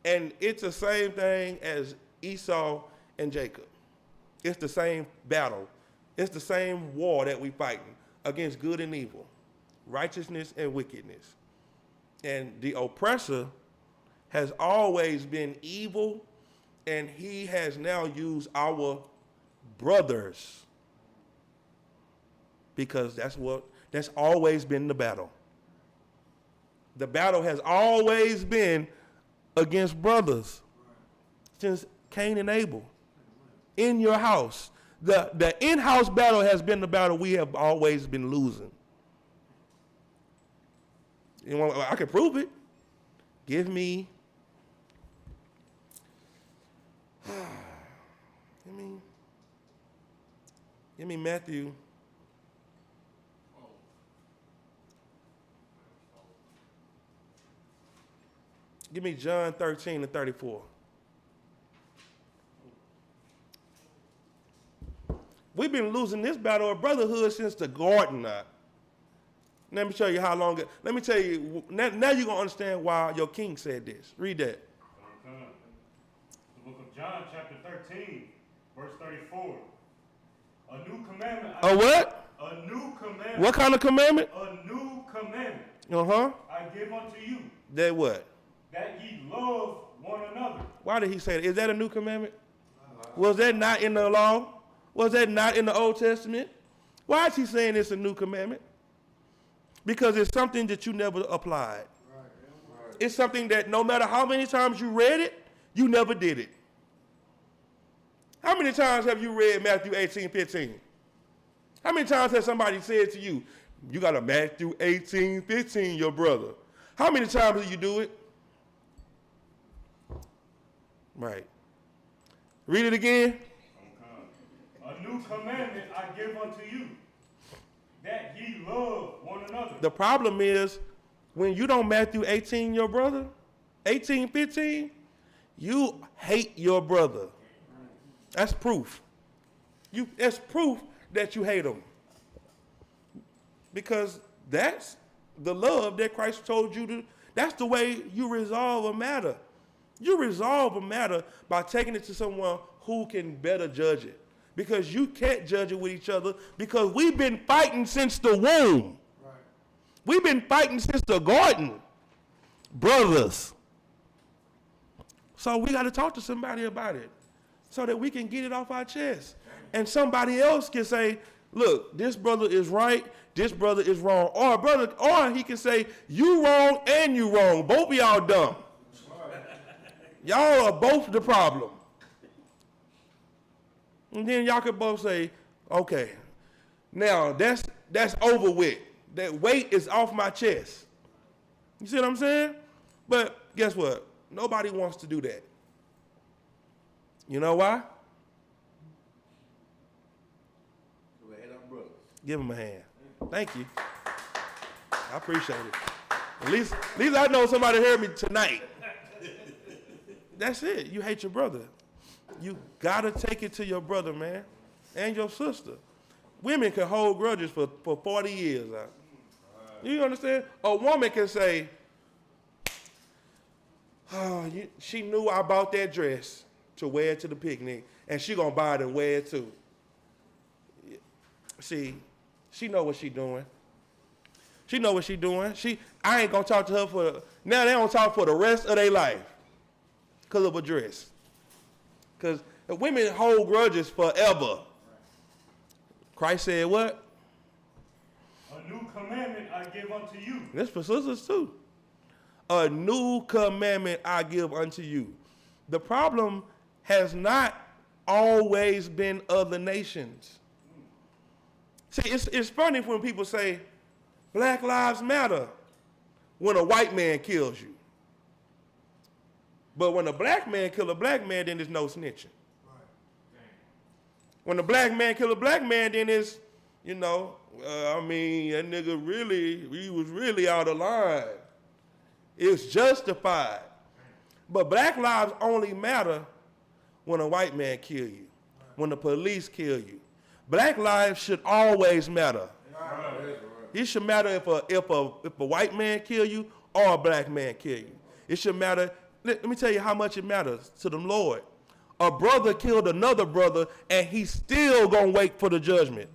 And it's the same thing as Esau and Jacob. It's the same battle. It's the same war that we fighting against good and evil, righteousness and wickedness. And the oppressor has always been evil, and he has now used our brothers because that's always been the battle. The battle has always been against brothers since Cain and Abel. In your house. The in-house battle has been the battle we have always been losing. You know, I can prove it. Give me Matthew. Give me John 13:34. We've been losing this battle of brotherhood since the garden. Let me show you how long. Let me tell you. Now you're going to understand why your king said this. Read that. Okay. The book of John, chapter 13, verse 34. A new commandment. A what? A new commandment. What kind of commandment? A new commandment. Uh-huh. I give unto you. That what? That ye love one another. Why did he say that? Is that a new commandment? Was that not in the law? Was that not in the Old Testament? Why is he saying it's a new commandment? Because it's something that you never applied. Right. It's something that no matter how many times you read it, you never did it. How many times have you read Matthew 18:15? How many times has somebody said to you, you got a Matthew 18:15, your brother? How many times do you do it? Right. Read it again. A new commandment I give unto you, that ye love one another. The problem is, when you don't Matthew 18 your brother, 18:15, you hate your brother. That's proof. That's proof that you hate him. Because that's the love that Christ told you to, that's the way you resolve a matter. You resolve a matter by taking it to someone who can better judge it. Because you can't judge it with each other because we've been fighting since the womb. Right. We've been fighting since the garden. Brothers. So we got to talk to somebody about it so that we can get it off our chest. And somebody else can say, look, this brother is right, this brother is wrong. Or he can say, you wrong and you wrong. Both of y'all dumb. Y'all are both the problem. And then y'all could both say, okay, now that's over with. That weight is off my chest. You see what I'm saying? But guess what? Nobody wants to do that. You know why? Give him a hand. Thank you. I appreciate it. At least I know somebody heard me tonight. That's it. You hate your brother. You gotta take it to your brother, man, and your sister. Women can hold grudges for 40 years. You understand? A woman can say, oh, she knew I bought that dress to wear to the picnic, and she gonna buy it and wear it too. See, she know what she doing. She know what she doing. I ain't gonna talk to her now they don't talk for the rest of their life because of a dress. Because women hold grudges forever. Christ said what? A A new commandment I give unto you. That's for sisters too. A new commandment I give unto you. The problem has not always been other nations. See, it's funny when people say, Black Lives Matter, when a white man kills you. But when a black man kill a black man, then there's no snitching. When a black man kill a black man, then it's, that nigga he was really out of line. It's justified. But black lives only matter when a white man kill you, when the police kill you. Black lives should always matter. It should matter if a white man kill you or a black man kill you. It should matter. Let me tell you how much it matters to the Lord. A brother killed another brother, and he's still gonna wait for the judgment.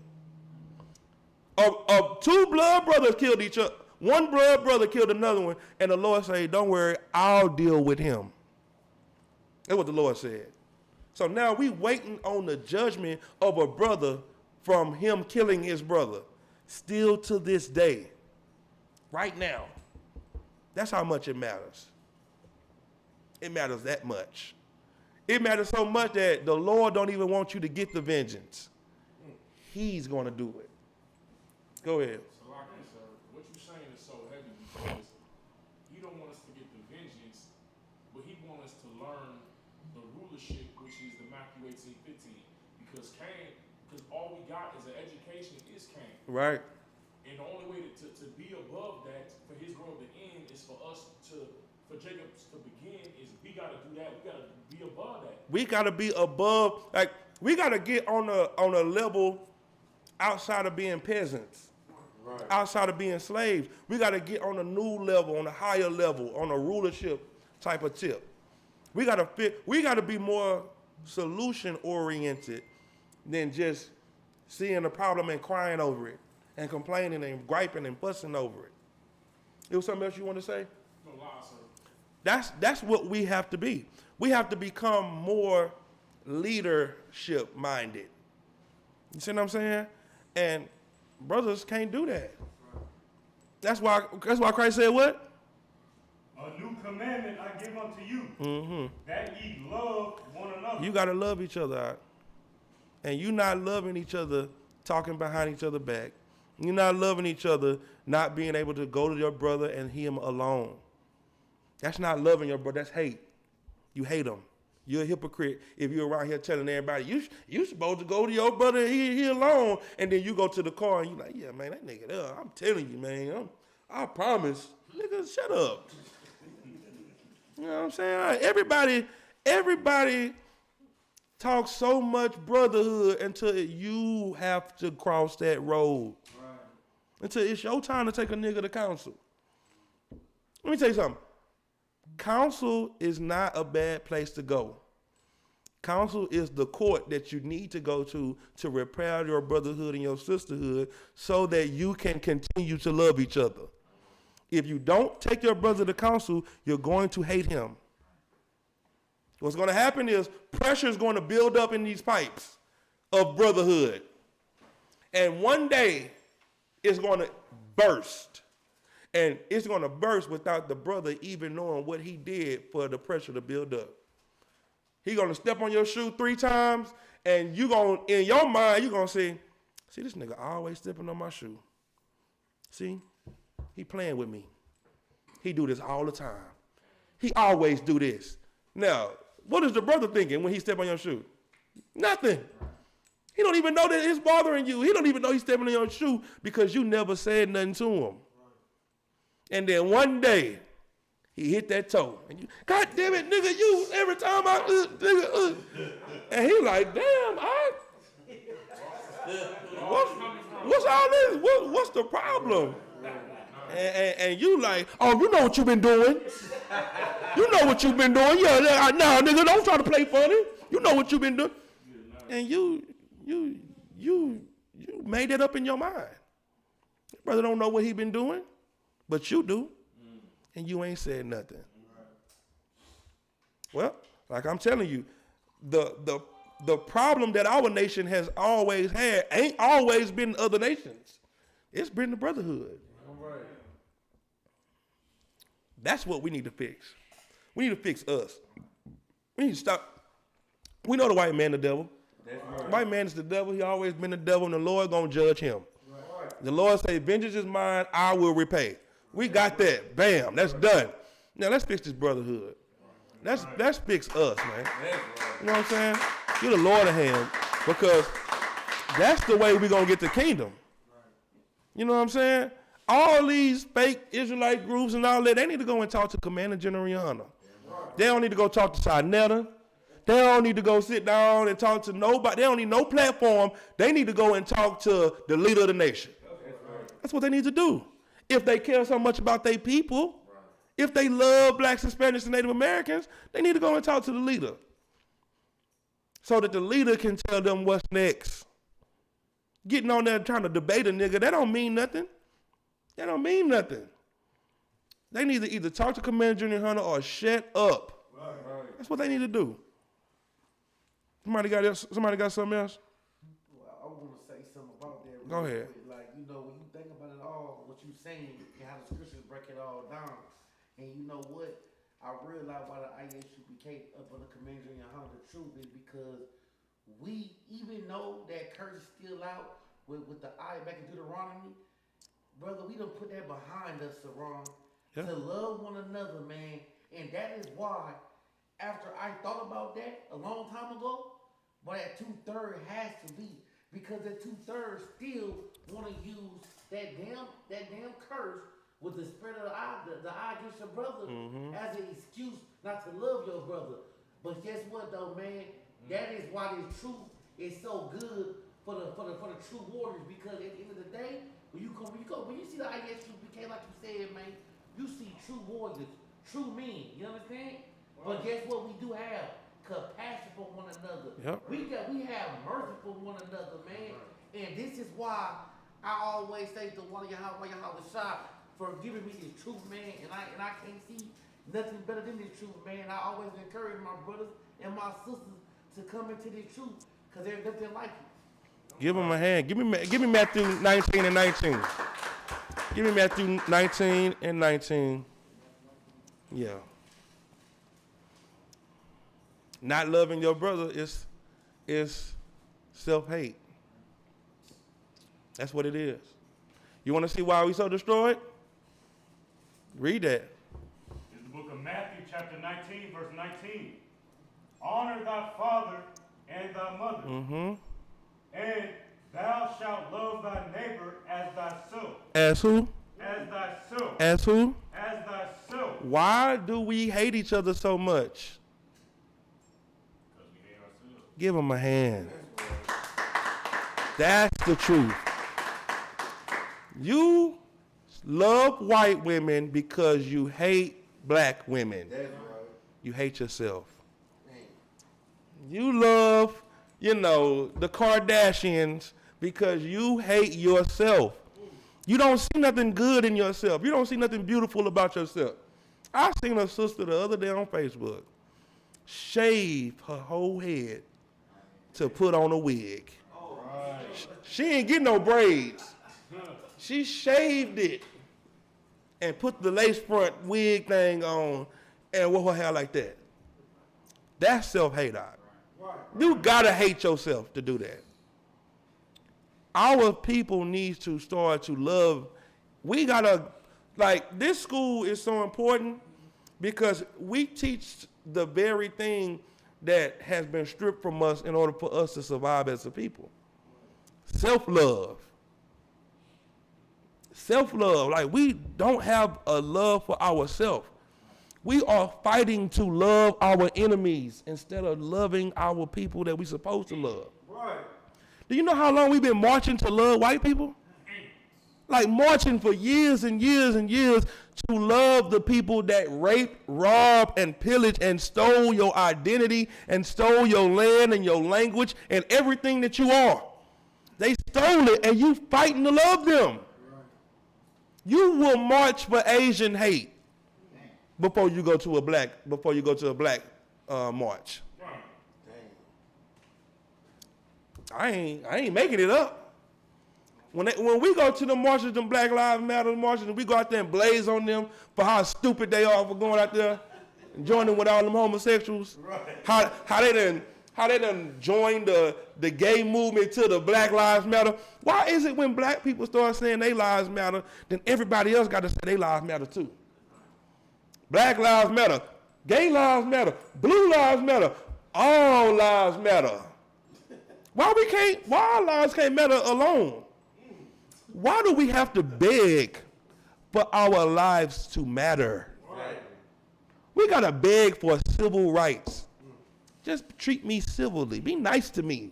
Two blood brothers killed each other. One blood brother killed another one, and the Lord said, don't worry, I'll deal with him. That's what the Lord said. So now we waiting on the judgment of a brother from him killing his brother. Still to this day. Right now. That's how much it matters. It matters that much. It matters so much that the Lord don't even want you to get the vengeance. He's going to do it. Go ahead. So like I said, what you're saying is so heavy because he don't want us to get the vengeance, but he wants us to learn the rulership, which is the Matthew 18:15. Because all we got is an education is Cain. Right. And the only way to be above that, for his growth to end, is for Jacob to begin, is we got to do that. We got to be above that. We got to be above, we got to get on a level outside of being peasants. Right. Outside of being slaves. We got to get on a new level, on a higher level, on a rulership type of tip. We got to be more solution oriented than just seeing the problem and crying over it and complaining and griping and fussing over it. There was something else you want to say? No lie, sir. That's what we have to be. We have to become more leadership minded. You see what I'm saying? And brothers can't do that. That's why Christ said what? A new commandment I give unto you, that ye love one another. You got to love each other out. And you not loving each other, talking behind each other back. You're not loving each other, not being able to go to your brother and him alone. That's not loving your brother, that's hate. You hate him. You're a hypocrite if you're around here telling everybody, you supposed to go to your brother he alone, and then you go to the car and you're like, yeah, man, that nigga there, I'm telling you, man, I promise. Nigga, shut up. You know what I'm saying? Everybody talks so much brotherhood until you have to cross that road. Right. Until it's your time to take a nigga to counsel. Let me tell you something. Counsel is not a bad place to go. Counsel is the court that you need to go to repair your brotherhood and your sisterhood so that you can continue to love each other. If you don't take your brother to counsel, you're going to hate him. What's going to happen is pressure is going to build up in these pipes of brotherhood. And one day it's going to burst. And it's going to burst without the brother even knowing what he did for the pressure to build up. He's going to step on your shoe 3 times, and in your mind, you're going to say, see, this nigga always stepping on my shoe. See, he playing with me. He do this all the time. He always do this. Now, what is the brother thinking when he step on your shoe? Nothing. He don't even know that it's bothering you. He don't even know he's stepping on your shoe because you never said nothing to him. And then one day, he hit that toe. And you, God damn it, nigga, you, every time And he like, damn, what's all this? What's the problem? And you like, oh, you know what you've been doing. You know what you've been doing. Yeah, nah, nigga, don't try to play funny. You know what you've been doing. And you made that up in your mind. Your brother don't know what he been doing. But you do, and you ain't said nothing. Well, like I'm telling you, the problem that our nation has always had ain't always been other nations. It's been the brotherhood. That's what we need to fix. We need to fix us. We need to stop. We know the white man the devil. The white man is the devil. He always been the devil, and the Lord gonna judge him. The Lord say, vengeance is mine, I will repay. We got that. Bam, that's done. Now let's fix this brotherhood. Let's fix us, man. You know what I'm saying? You're the Lord of him, because that's the way we're gonna get the kingdom. You know what I'm saying? All these fake Israelite groups and all that, they need to go and talk to Commander General Rihanna. They don't need to go talk to Sinetta. They don't need to go sit down and talk to nobody. They don't need no platform. They need to go and talk to the leader of the nation. That's what they need to do. If they care so much about their people, if they love blacks, Hispanics, and Native Americans, they need to go and talk to the leader, so that the leader can tell them what's next. Getting on there trying to debate a nigga, that don't mean nothing. That don't mean nothing. They need to either talk to Commander Junior Hunter or shut up. That's what they need to do. Somebody got something else? Well, I want to say something about that. Go ahead. Quick. Like, you know, when you think about it all, what you saying, and how the scriptures break it all down, and you know what? I realize why the Isupk up on the Commander Junior Hunter, the truth is because we, even though that curse is still out with the eye back in Deuteronomy, brother, we done put that behind us, Saran, to love one another, man. And that is why, after I thought about that a long time ago, but that 2/3 has to be, because that 2/3 still want to use that damn curse with the spirit of the eye against your brother as an excuse not to love your brother. But guess what though, man? That is why this truth is so good for the true warriors, because at the end of the day, when you see the Isupk, like you said, man, you see true warriors, true men. You understand? But guess what? We do have compassion for one another. Yep. We have mercy for one another, man. And this is why I always say to one of y'all was shy for giving me this truth, man. And I can't see nothing better than this truth, man. I always encourage my brothers and my sisters to come into this truth, because there's nothing like it. Give them a hand. Give me Matthew 19 and 19. Give me Matthew 19 and 19. Yeah. Not loving your brother is self-hate. That's what it is. You want to see why we so destroyed? Read that. It's the book of Matthew, chapter 19, verse 19. Honor thy father and thy mother. And thou shalt love thy neighbor as thyself. As who? As thyself. As who? As thyself. Why do we hate each other so much? Because we hate ourselves. Give them a hand. That's the truth. You love white women because you hate black women. You hate yourself. You love, the Kardashians because you hate yourself. You don't see nothing good in yourself. You don't see nothing beautiful about yourself. I seen a sister the other day on Facebook shave her whole head to put on a wig. She ain't getting no braids. She shaved it and put the lace front wig thing on and wore her hair like that. That's self-hate. You gotta hate yourself to do that. Our people need to start to love. We gotta, this school is so important because we teach the very thing that has been stripped from us in order for us to survive as a people. Self-love. Self-love. We don't have a love for ourselves. We are fighting to love our enemies instead of loving our people that we're supposed to love. Right. Do you know how long we've been marching to love white people? Marching for years and years and years to love the people that raped, robbed, and pillaged and stole your identity and stole your land and your language and everything that you are. They stole it and you fighting to love them. You will march for Asian hate before you go to a black march. I ain't making it up. When we go to the marches, them Black Lives Matter marches, and we go out there and blaze on them for how stupid they are for going out there and joining with all them homosexuals. Right. How they done joined the gay movement to the Black Lives Matter. Why is it when black people start saying they lives matter, then everybody else got to say they lives matter too? Black lives matter, gay lives matter, blue lives matter, all lives matter. Why our lives can't matter alone? Why do we have to beg for our lives to matter? Right. We gotta beg for civil rights. Just treat me civilly. Be nice to me.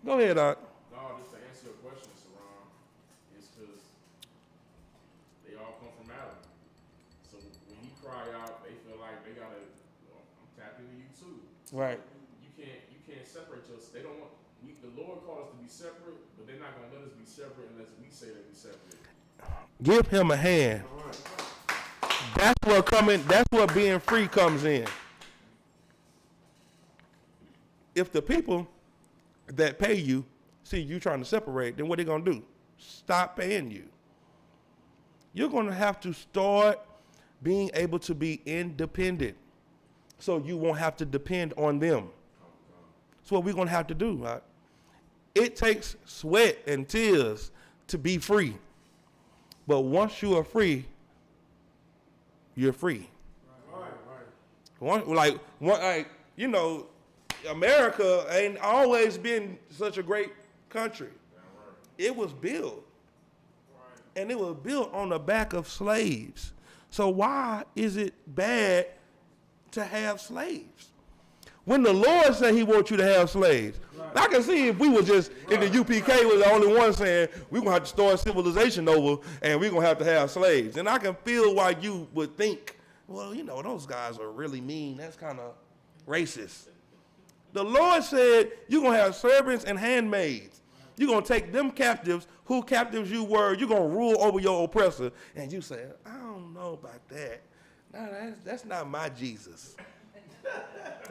Go ahead, Doc. No, just to answer your question, Saran, it's because they all come from Adam. So when you cry out, they feel like they gotta. I'm tapping into you too. Right. You can't separate us. They don't want. The Lord called us to be separate, but they're not gonna let us be separate unless we say that we separate. Give him a hand. That's where being free comes in. If the people that pay you see you trying to separate, then what are they gonna do? Stop paying you. You're gonna have to start being able to be independent so you won't have to depend on them. That's what we're gonna have to do, right? It takes sweat and tears to be free. But once you are free, you're free. Right. You know, America ain't always been such a great country. It was built. And it was built on the back of slaves. So why is it bad to have slaves? When the Lord said he wants you to have slaves, I can see if we were just, if the UPK was the only one saying, we're going to have to start civilization over and we're going to have slaves. And I can feel why you would think, well, you know, those guys are really mean. That's kind of racist. The Lord said, you're going to have servants and handmaids. You're going to take them captives, who captives you were. You're going to rule over your oppressor. And you say, I don't know about that. No, that's not my Jesus.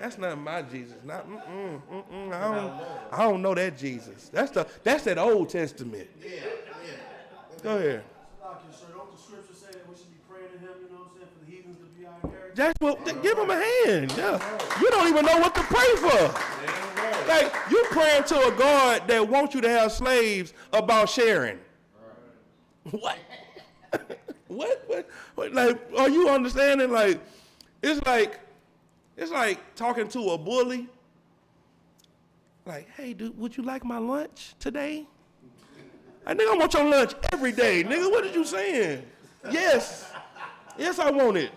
That's not my Jesus. I don't know that Jesus. That's that Old Testament. Yeah. Go ahead. So don't the scripture say that we should be praying to him, you know what I'm saying, for the heathens to be our inheritance? That's what. Give him a hand. Yeah. You don't even know what to pray for. Like you praying to a God that wants you to have slaves about sharing. What? What? Like, are you understanding? Like, it's like talking to a bully. Like, hey, dude, would you like my lunch today? Nigga, I want your lunch every day. Nigga, what are you saying? Yes, I want it.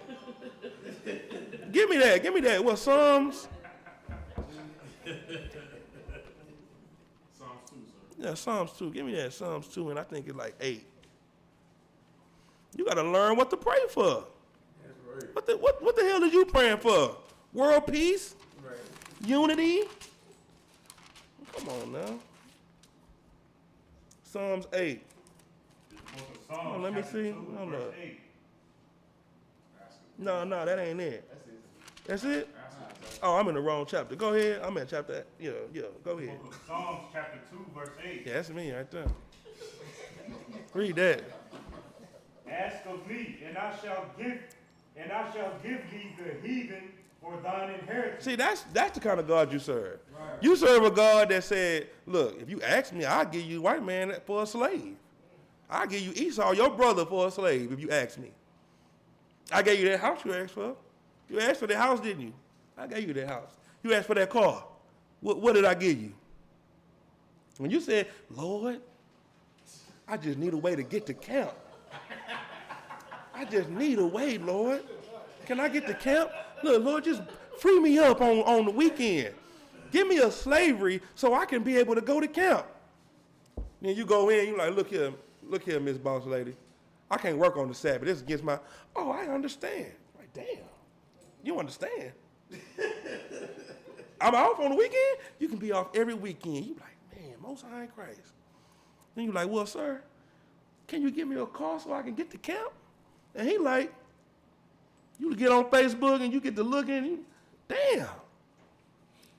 Give me that. What, Psalms? Psalms 2, sir. Yeah, Psalms 2. Give me that, Psalms 2, and I think it's like 8. You got to learn what to pray for. That's right. What the hell are you praying for? World peace? Right. Unity? Come on now. Psalms 8. Oh, let me see. Hold up. No, that ain't it. That's it? Oh, I'm in the wrong chapter. Go ahead. I'm in chapter. Yeah. Go ahead. Psalms chapter 2, verse 8. Yeah, that's me right there. Read that. Ask of me, and I shall give thee the heathen for thine inheritance. See, that's the kind of God you serve. Right. You serve a God that said, look, if you ask me, I'll give you white man for a slave. I'll give you Esau, your brother, for a slave if you ask me. I gave you that house you asked for. You asked for that house, didn't you? I gave you that house. You asked for that car. What did I give you? When you said, Lord, I just need a way to get to camp. I just need a way, Lord. Can I get to camp? Look, Lord, just free me up on the weekend. Give me a slavery so I can be able to go to camp. Then you go in, you're like, look here, Miss Boss Lady. I can't work on the Sabbath. This is against my, I understand. Like, damn, you understand. I'm off on the weekend? You can be off every weekend. You like, man, Most High in Christ. Then you like, well, sir, can you give me a car so I can get to camp? And he like, you get on Facebook and you get to looking, damn,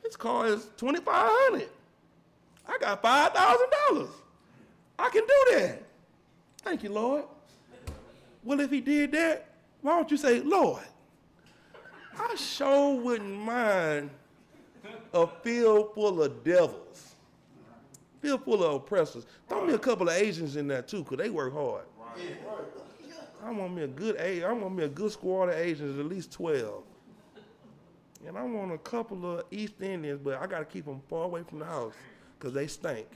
this car is $2,500. I got $5,000. I can do that. Thank you, Lord. Well, if he did that, why don't you say, Lord, I sure wouldn't mind a field full of devils, field full of oppressors. Throw me a couple of Asians in there too, because they work hard. I want me a good squad of Asians, at least 12. And I want a couple of East Indians, but I got to keep them far away from the house because they stink.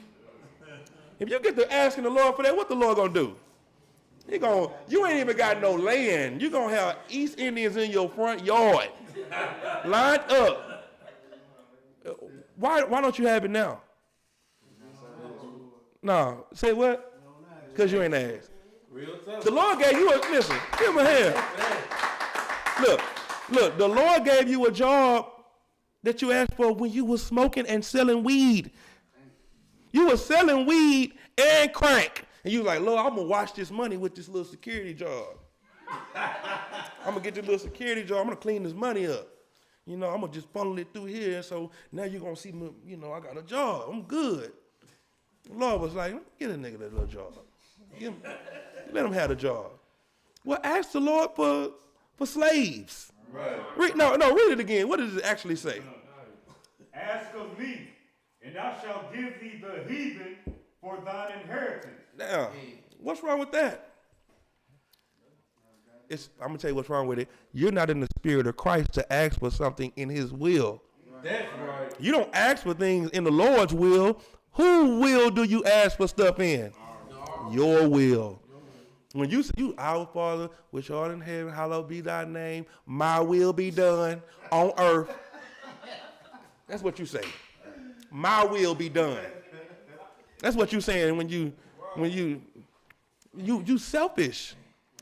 If you get to asking the Lord for that, what the Lord going to do? You ain't even got no land. You're going to have East Indians in your front yard, lined up. Why don't you have it now? No. Say what? Because you ain't asked. The Lord gave you listen, give him a hand. Look, the Lord gave you a job that you asked for when you were smoking and selling weed. You were selling weed and crack. And you was like, Lord, I'm going to wash this money with this little security job. I'm going to get this little security job. I'm going to clean this money up. I'm going to just funnel it through here. So now you're going to see me, I got a job. I'm good. The Lord was like, get a nigga that little job. Let him have a job. Well, ask the Lord for slaves. Right. Read it again. What does it actually say? Ask of me, and I shall give thee the heathen for thine inheritance. Now, what's wrong with that? I'm going to tell you what's wrong with it. You're not in the spirit of Christ to ask for something in his will. That's right. You don't ask for things in the Lord's will. Whose will do you ask for stuff in? Your will. When you say, our Father, which art in heaven, hallowed be thy name, my will be done on earth. That's what you say. My will be done. That's what you're saying when you selfish.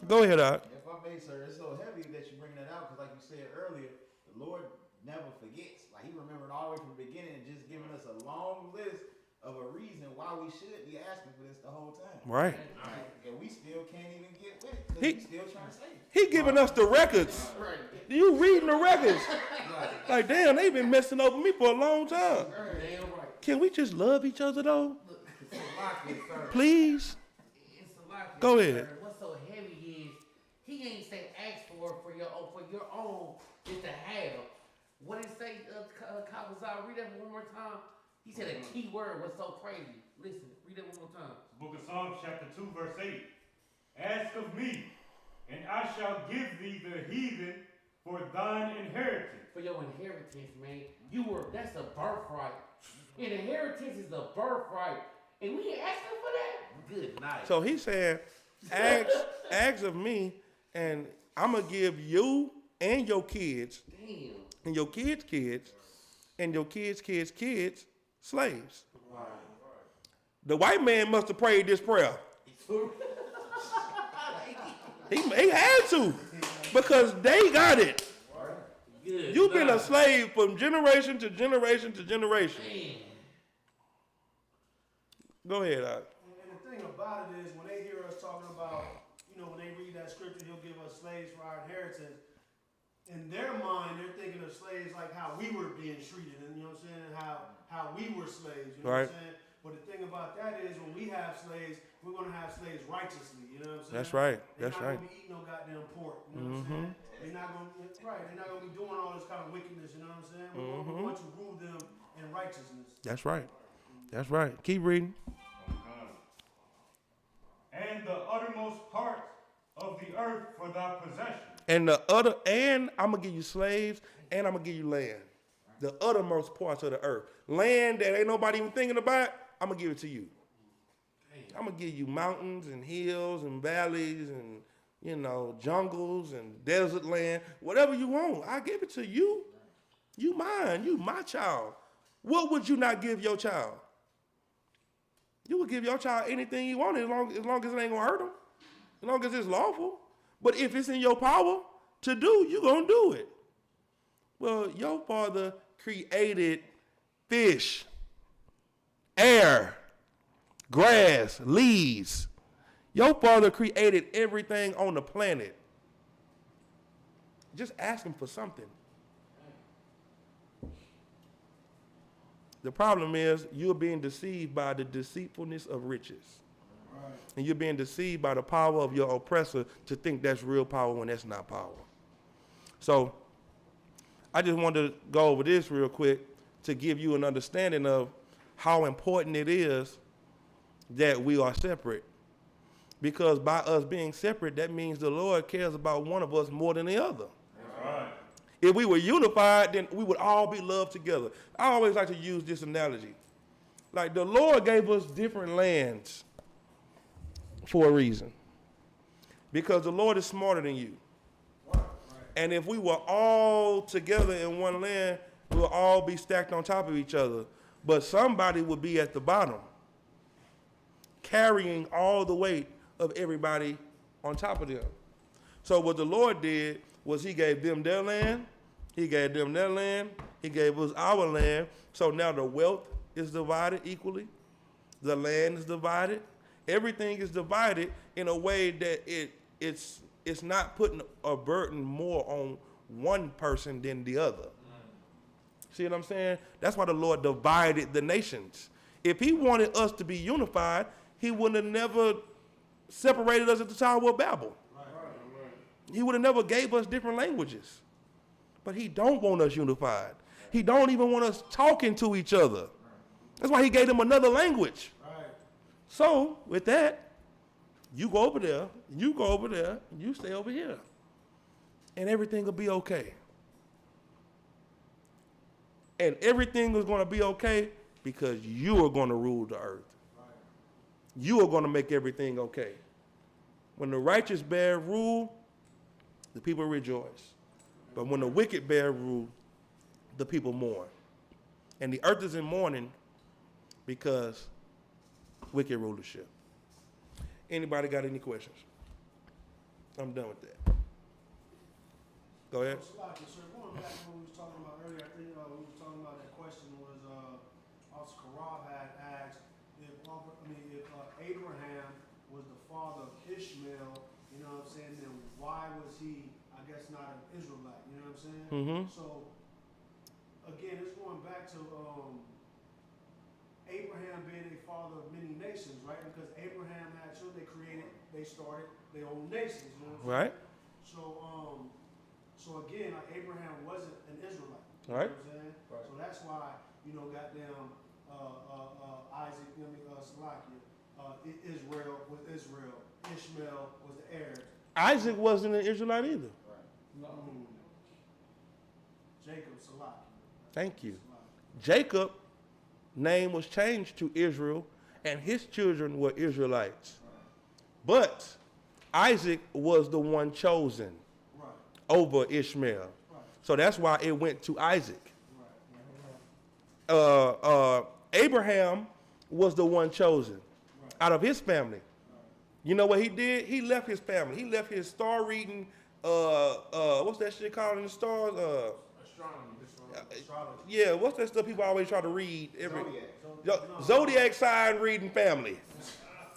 Go ahead, Doc. If I may, sir, it's so heavy that you're bringing that out because, like you said earlier, the Lord never forgets. Like, he remembered all the way from the beginning and just giving us a long list of a reason why we should be asking for this the whole time. Right. And we still can't even get with it because we still trying to save it. He giving us the records. Right. You reading the records. Like, damn, they've been messing over me for a long time. Can we just love each other, though? Please? Go ahead. What's so heavy is he ain't say ask for your own just to have. What did it say, Kawazai? Read that one more time. He said a key word was so crazy. Listen, read that one more time. Book of Psalms, chapter 2, verse 8. Ask of me, and I shall give thee the heathen for thine inheritance. For your inheritance, man. That's a birthright. And inheritance is a birthright. And we ain't asking for that? Good night. So he's saying, ask of me, and I'm going to give you and your kids, and your kids' kids, and your kids' kids' kids, slaves. Wow. The white man must have prayed this prayer. he had to, because they got it. You've been a slave from generation to generation to generation. Go ahead, Alex. And the thing about it is, when they hear us talking about, when they read that scripture, he'll give us slaves for our inheritance. In their mind, they're thinking of slaves like how we were being treated, and you know what I'm saying, how we were slaves. You know what I'm saying? But the thing about that is, when we have slaves, we're gonna have slaves righteously. You know what I'm saying? That's right. They're That's not right. gonna be eating no goddamn pork. You know what I'm saying? They're not gonna be doing all this kind of wickedness. You know what I'm saying? We want to rule them in righteousness. That's right. That's right. Keep reading. And the uttermost parts of the earth for thy possession. And I'm gonna give you slaves, and I'm gonna give you land. The uttermost parts of the earth. Land that ain't nobody even thinking about, I'm gonna give it to you. I'm gonna give you mountains and hills and valleys and, jungles and desert land. Whatever you want, I give it to you. You mine, you my child. What would you not give your child? You would give your child anything you want as long as it ain't gonna hurt them, as long as it's lawful. But if it's in your power to do, you're gonna do it. Well, your father created fish, air, grass, leaves. Your father created everything on the planet. Just ask him for something. The problem is you're being deceived by the deceitfulness of riches. And you're being deceived by the power of your oppressor to think that's real power when that's not power. So I just wanted to go over this real quick to give you an understanding of how important it is that we are separate. Because by us being separate, that means the Lord cares about one of us more than the other. That's right. If we were unified, then we would all be loved together. I always like to use this analogy. Like the Lord gave us different lands for a reason. Because the Lord is smarter than you. And if we were all together in one land, we'll all be stacked on top of each other. But somebody would be at the bottom, carrying all the weight of everybody on top of them. So what the Lord did was he gave them their land, he gave them their land, he gave us our land. So now the wealth is divided equally, the land is divided, everything is divided in a way that it's not putting a burden more on one person than the other. See what I'm saying? That's why the Lord divided the nations. If he wanted us to be unified, he would have never separated us at the Tower of Babel. He would have never gave us different languages. But he don't want us unified. He don't even want us talking to each other. That's why he gave them another language. So with that, you go over there, you go over there, you stay over here. And everything will be okay. And everything is going to be okay because you are going to rule the earth. You are going to make everything okay. When the righteous bear rule, the people rejoice. But when the wicked bear rule, the people mourn. And the earth is in mourning because wicked rulership. Anybody got any questions? I'm done with that. Go ahead. So, going back to what we was talking about earlier, I think we was talking about that question was also Karab had asked if Abraham was the father of Ishmael, you know what I'm saying, then why was he, I guess, not an Israelite, you know what I'm saying? Mm-hmm. So, again, it's going back to Abraham being a father of many nations, right? Because Abraham had children, they started their own nations, you know what I'm saying? Right. So again, like Abraham wasn't an Israelite. You Right. know what I'm saying? Right. So that's why, goddamn Isaac, Israel was Israel. Ishmael was the Arabs. Isaac wasn't an Israelite either. Jacob, Salaki. Thank you. Jacob name was changed to Israel, and his children were Israelites. But Isaac was the one chosen over Ishmael. So that's why it went to Isaac. Abraham was the one chosen out of his family. You know what he did? He left his family. He left his star reading, what's that shit called in the stars? Astronomy. Yeah, what's that stuff people always try to read? Zodiac sign reading family.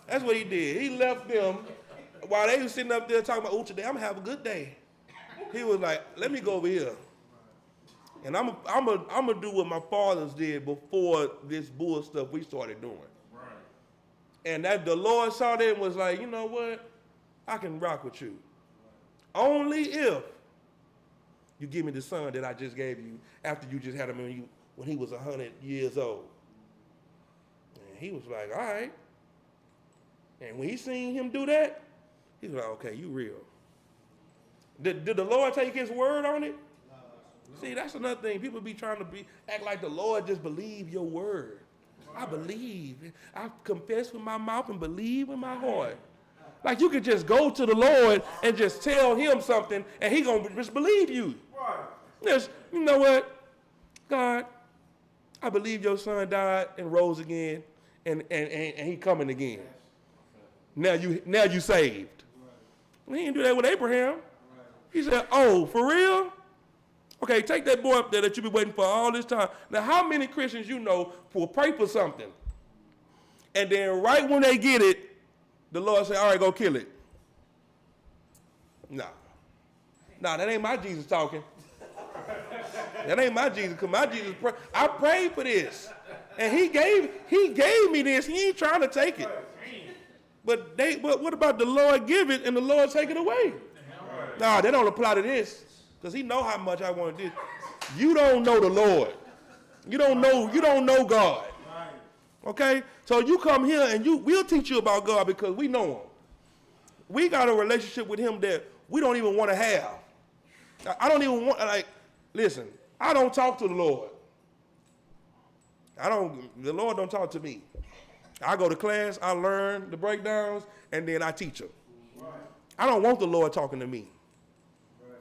That's what he did. He left them while they were sitting up there talking about, oh, today I'm going to have a good day. He was like, let me go over here. And I'm gonna do what my fathers did before this bull stuff we started doing. Right. And that the Lord saw that and was like, you know what? I can rock with you. Only if you give me the son that I just gave you after you just had him when he was 100 years old. And he was like, all right. And when he seen him do that, he was like, okay, you real. Did the Lord take his word on it? See, that's another thing. People be trying to act like the Lord just believe your word. I believe. I confess with my mouth and believe with my heart. Like you could just go to the Lord and just tell him something and he gonna just believe you. Yes, you know what? God, I believe your son died and rose again and he coming again. Now you saved. He didn't do that with Abraham. He said, oh, for real? Okay, take that boy up there that you've been waiting for all this time. Now, how many Christians you know will pray for something, and then right when they get it, the Lord say, all right, go kill it? Nah, that ain't my Jesus talking. That ain't my Jesus, because my Jesus, I prayed for this, and he gave me this. He ain't trying to take it. But what about the Lord give it and the Lord take it away? Nah, they don't apply to this because he know how much I want this. You don't know the Lord. You don't know God. Okay? So you come here and we'll teach you about God because we know him. We got a relationship with him that we don't even want to have. I don't even want, listen, I don't talk to the Lord. The Lord don't talk to me. I go to class, I learn the breakdowns, and then I teach them. Right. I don't want the Lord talking to me.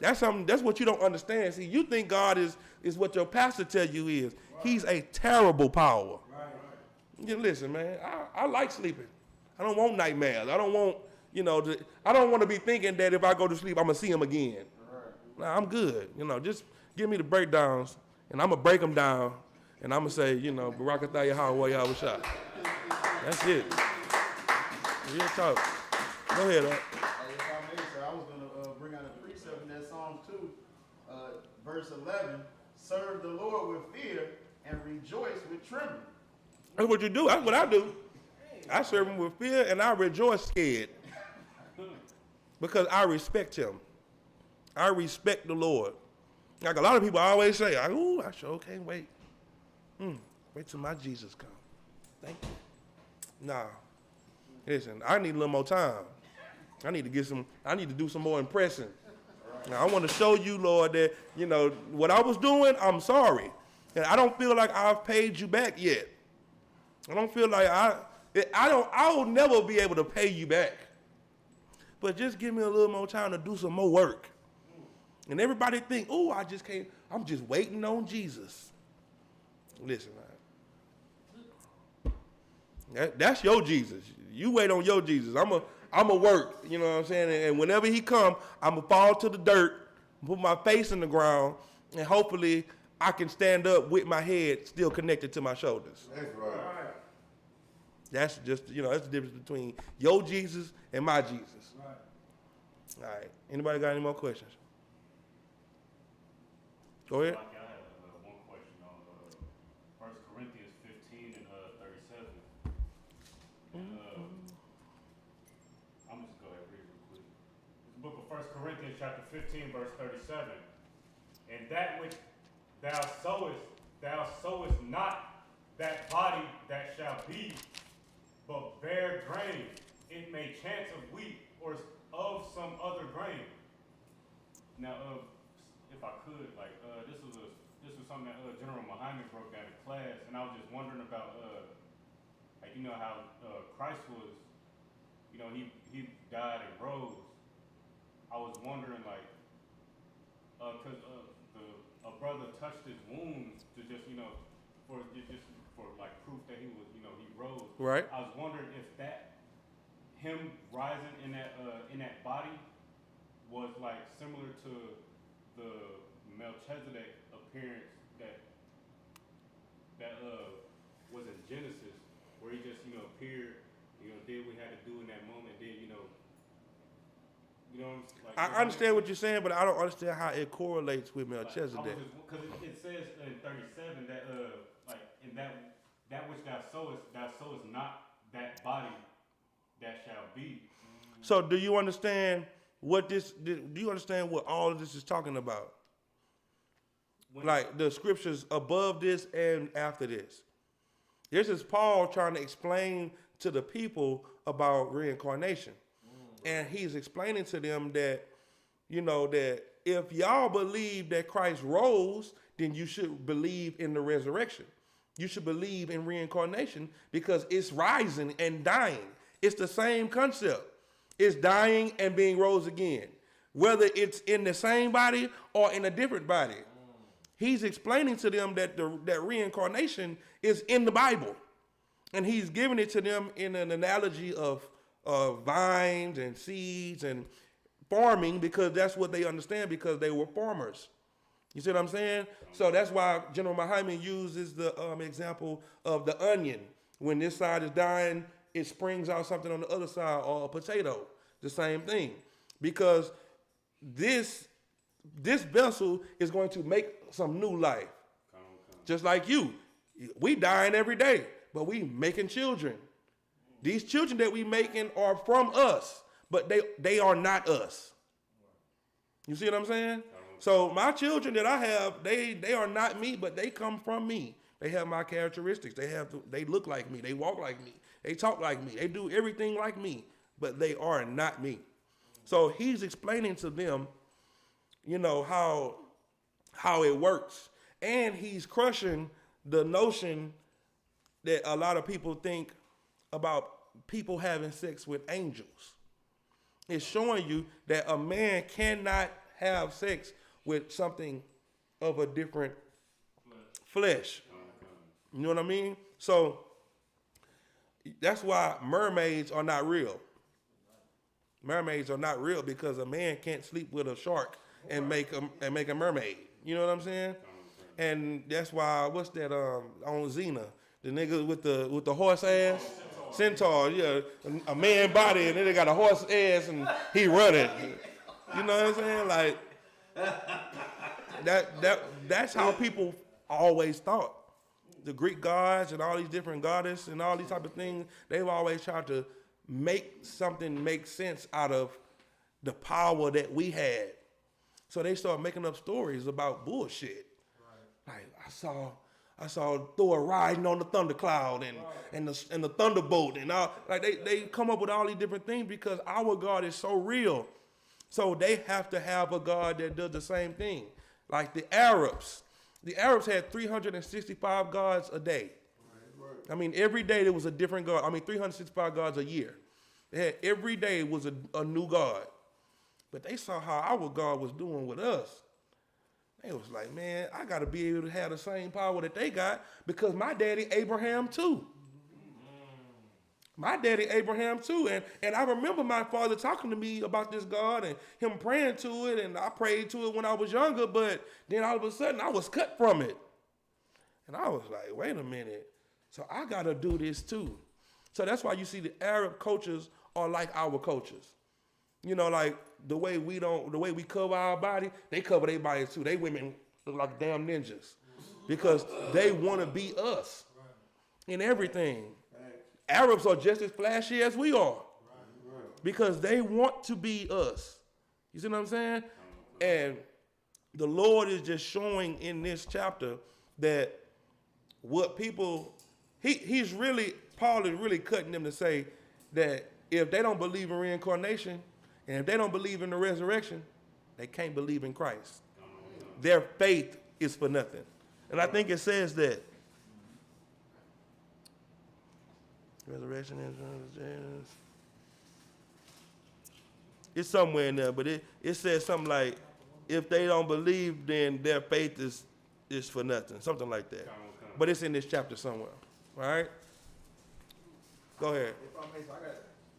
Right. That's what you don't understand. See, you think God is what your pastor tell you is. Right. He's a terrible power. Right. You listen, man, I like sleeping. I don't want nightmares. I don't want, I don't want to be thinking that if I go to sleep, I'm going to see him again. Right. Nah, I'm good. Just give me the breakdowns, and I'm going to break them down, and I'm going to say, Barakatah Yahweh Yahweh Shah. That's it. Real talk. Go ahead, If I may, sir, I was going to bring out a precept in that Psalm 2, verse 11. Serve the Lord with fear and rejoice with trembling. That's what you do. That's what I do. I serve him with fear and I rejoice scared. Because I respect him. I respect the Lord. Like a lot of people always say, ooh, I sure can't wait. Wait till my Jesus comes. Thank you. Nah. Listen, I need a little more time. I need to do some more impressing. Now, I want to show you, Lord, that, what I was doing, I'm sorry. And I don't feel like I've paid you back yet. I don't feel like I will never be able to pay you back. But just give me a little more time to do some more work. And everybody think, oh, I just can't, I'm just waiting on Jesus. Listen, man. That's your Jesus. You wait on your Jesus. I'm a work, you know what I'm saying? And whenever he come, I'm going to fall to the dirt, put my face in the ground, and hopefully I can stand up with my head still connected to my shoulders. That's right. That's just, that's the difference between your Jesus and my Jesus. Right. All right. Anybody got any more questions? Go ahead. I have one question on 1 Corinthians 15 and 37. I'm just go ahead and read it real quick. The book of 1 Corinthians chapter 15, verse 37. And that which thou sowest not that body that shall be, but bear grain, it may chance of wheat or of some other grain. Now, if I could, this was something that General Muhammad broke down in class, and I was just wondering about, how Christ was, he died and rose. I was wondering, because a brother touched his wounds to just, for proof that he was, he rose. Right. I was wondering if him rising in that body was similar to the Melchizedek appearance that was in Genesis, where he just appeared, did what he had to do in that moment, then I understand what you're saying, but I don't understand how it correlates with Melchizedek. Because it says in 37 that in that which thou sowest not that body that shall be. So do you understand what all of this is talking about? The scriptures above this and after this. This is Paul trying to explain to the people about reincarnation. And he's explaining to them that, that if y'all believe that Christ rose, then you should believe in the resurrection. You should believe in reincarnation because it's rising and dying. It's the same concept. It's dying and being rose again, whether it's in the same body or in a different body. He's explaining to them that that reincarnation is in the Bible. And he's giving it to them in an analogy of vines and seeds and farming, because that's what they understand, because they were farmers. You see what I'm saying? So that's why General Muhammad uses the example of the onion. When this side is dying, it springs out something on the other side, or a potato, the same thing. Because this vessel is going to make some new life. Just like you. We dying every day, but we making children. These children that we making are from us, but they are not us. You see what I'm saying? So my children that I have, they are not me, but they come from me. They have my characteristics. They look like me. They walk like me. They talk like me. They do everything like me, but they are not me. So he's explaining to them, you know, how it works. And he's crushing the notion that a lot of people think about people having sex with angels. It's showing you that a man cannot have sex with something of a different flesh. You know what I mean? So that's why mermaids are not real. Mermaids are not real because a man can't sleep with a shark and make a mermaid. You know what I'm saying? And that's why what's that on Xena, the nigga with the horse ass? Centaur, yeah, a man body, and then they got a horse ass, and he running. You know what I'm saying? Like that's how people always thought. The Greek gods and all these different goddesses and all these type of things, they've always tried to make something make sense out of the power that we had. So they started making up stories about bullshit. Right. Like I saw Thor riding on the thundercloud and the thunderbolt and all. Like they come up with all these different things because our God is so real. So they have to have a God that does the same thing. Like the Arabs. The Arabs had 365 gods a day. I mean, every day there was a different god. I mean, 365 gods a year. They had every day was a new god. But they saw how our God was doing with us. They was like, man, I got to be able to have the same power that they got because my daddy Abraham too. My daddy Abraham too. And I remember my father talking to me about this God and him praying to it. And I prayed to it when I was younger. But then all of a sudden I was cut from it. And I was like, wait a minute. So I got to do this too. So that's why you see the Arab cultures are like our cultures. You know, like the way we cover our body, they cover their bodies too. They women look like damn ninjas because they want to be us in everything. Arabs are just as flashy as we are because they want to be us. You see what I'm saying? And the Lord is just showing in this chapter that what people, Paul is really cutting them to say that if they don't believe in reincarnation and if they don't believe in the resurrection, they can't believe in Christ. Their faith is for nothing. And I think it says that. Resurrection is it's somewhere in there, but it says something like, if they don't believe, then their faith is for nothing, something like that. But it's in this chapter somewhere. All right? Go ahead. If I may, so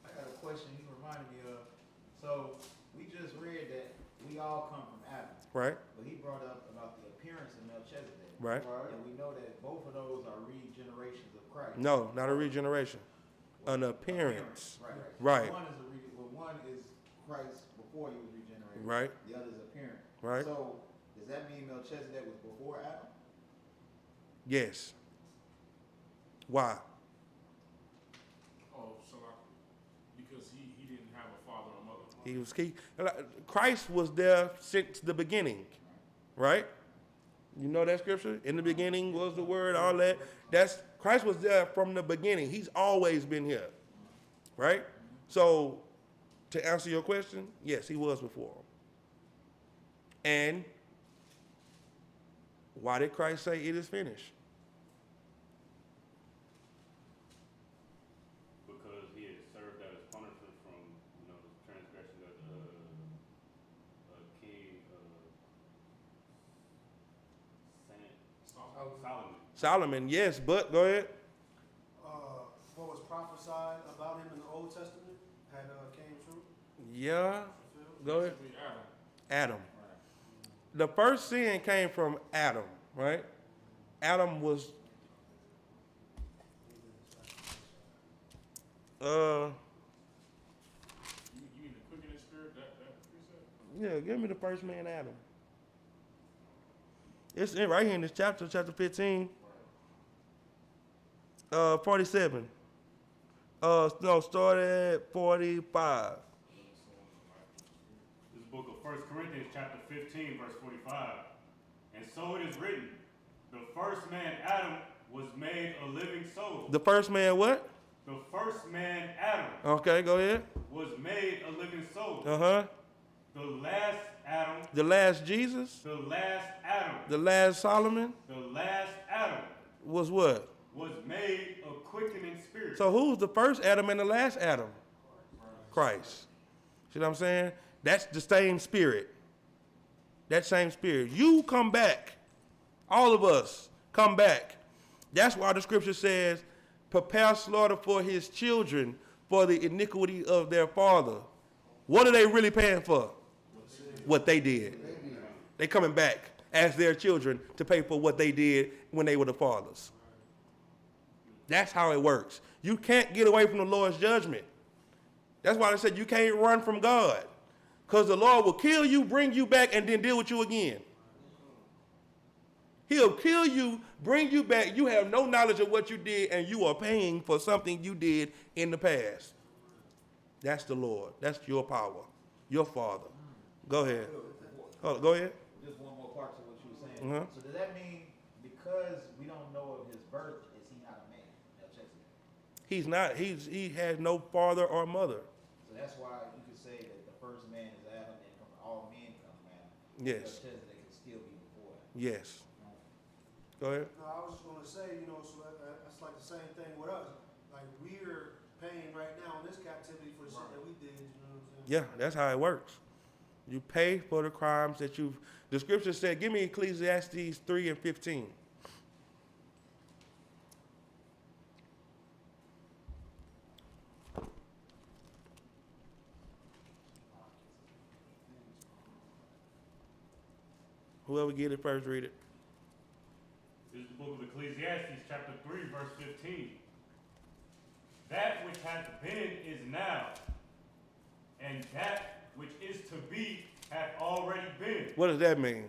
I got a question you reminded me of. So we just read that we all come from Adam. Right. But he brought up about the appearance of Melchizedek. Right. And we know that both of those are regenerations of Christ. No, not a regeneration. An appearance. Right. Right. One is Christ before he was regenerated. Right. The other is appearance. Right. So does that mean Melchizedek was before Adam? Yes. Why? Oh, so because he didn't have a father or mother. He was key. Christ was there since the beginning, right? You know that scripture? In the beginning was the word, all that. Christ was there from the beginning. He's always been here, right? So, to answer your question, yes, he was before him. And why did Christ say it is finished? Because he had served out his punishment from, the transgression of King Solomon. Solomon, yes, but go ahead. What was prophesied about him in the Old Testament had came true? Yeah, go ahead. Basically Adam. The first sin came from Adam, right? Adam was You mean the quickening spirit that precept? yeah, give me the first man, Adam. It's right here in this chapter 15, 47. No, start at 45. This book of 1 Corinthians chapter 15, verse 45. And so it is written, the first man, Adam, was made a living soul. The first man what? The first man, Adam, Okay, go ahead. was made a living soul. Uh-huh. The last Adam, The last Jesus, the last Adam, the last Solomon the last Adam was what? was made a quickening spirit. So who's the first Adam and the last Adam? Christ. See what I'm saying? That's the same spirit. That same spirit. You come back. All of us come back. That's why the scripture says, prepare slaughter for his children for the iniquity of their father. What are they really paying for? What they did. They coming back as their children to pay for what they did when they were the fathers. That's how it works. You can't get away from the Lord's judgment. That's why I said you can't run from God. Because the Lord will kill you, bring you back, and then deal with you again. He'll kill you, bring you back. You have no knowledge of what you did, and you are paying for something you did in the past. That's the Lord. That's your power, your Father. Go ahead. Oh, go ahead. Just one more part to what you were saying. Uh-huh. So does that mean because we don't know of his birth, is he not a man? He's not. He has no father or mother. So that's why you could say that the first man is Adam, and from all men come Adam. Yes. Because they can still be before Adam. Yes. Go ahead. No, I was just gonna say, so that's like the same thing with us. Like, we're paying right now in this captivity for the shit that we did, you know what I'm saying? Yeah, that's how it works. You pay for the crimes that you've. The scripture said, give me Ecclesiastes 3 and 15. Whoever get it first, read it. This is the book of Ecclesiastes, chapter 3, verse 15. That which hath been is now, and that which is to be hath already been. What does that mean?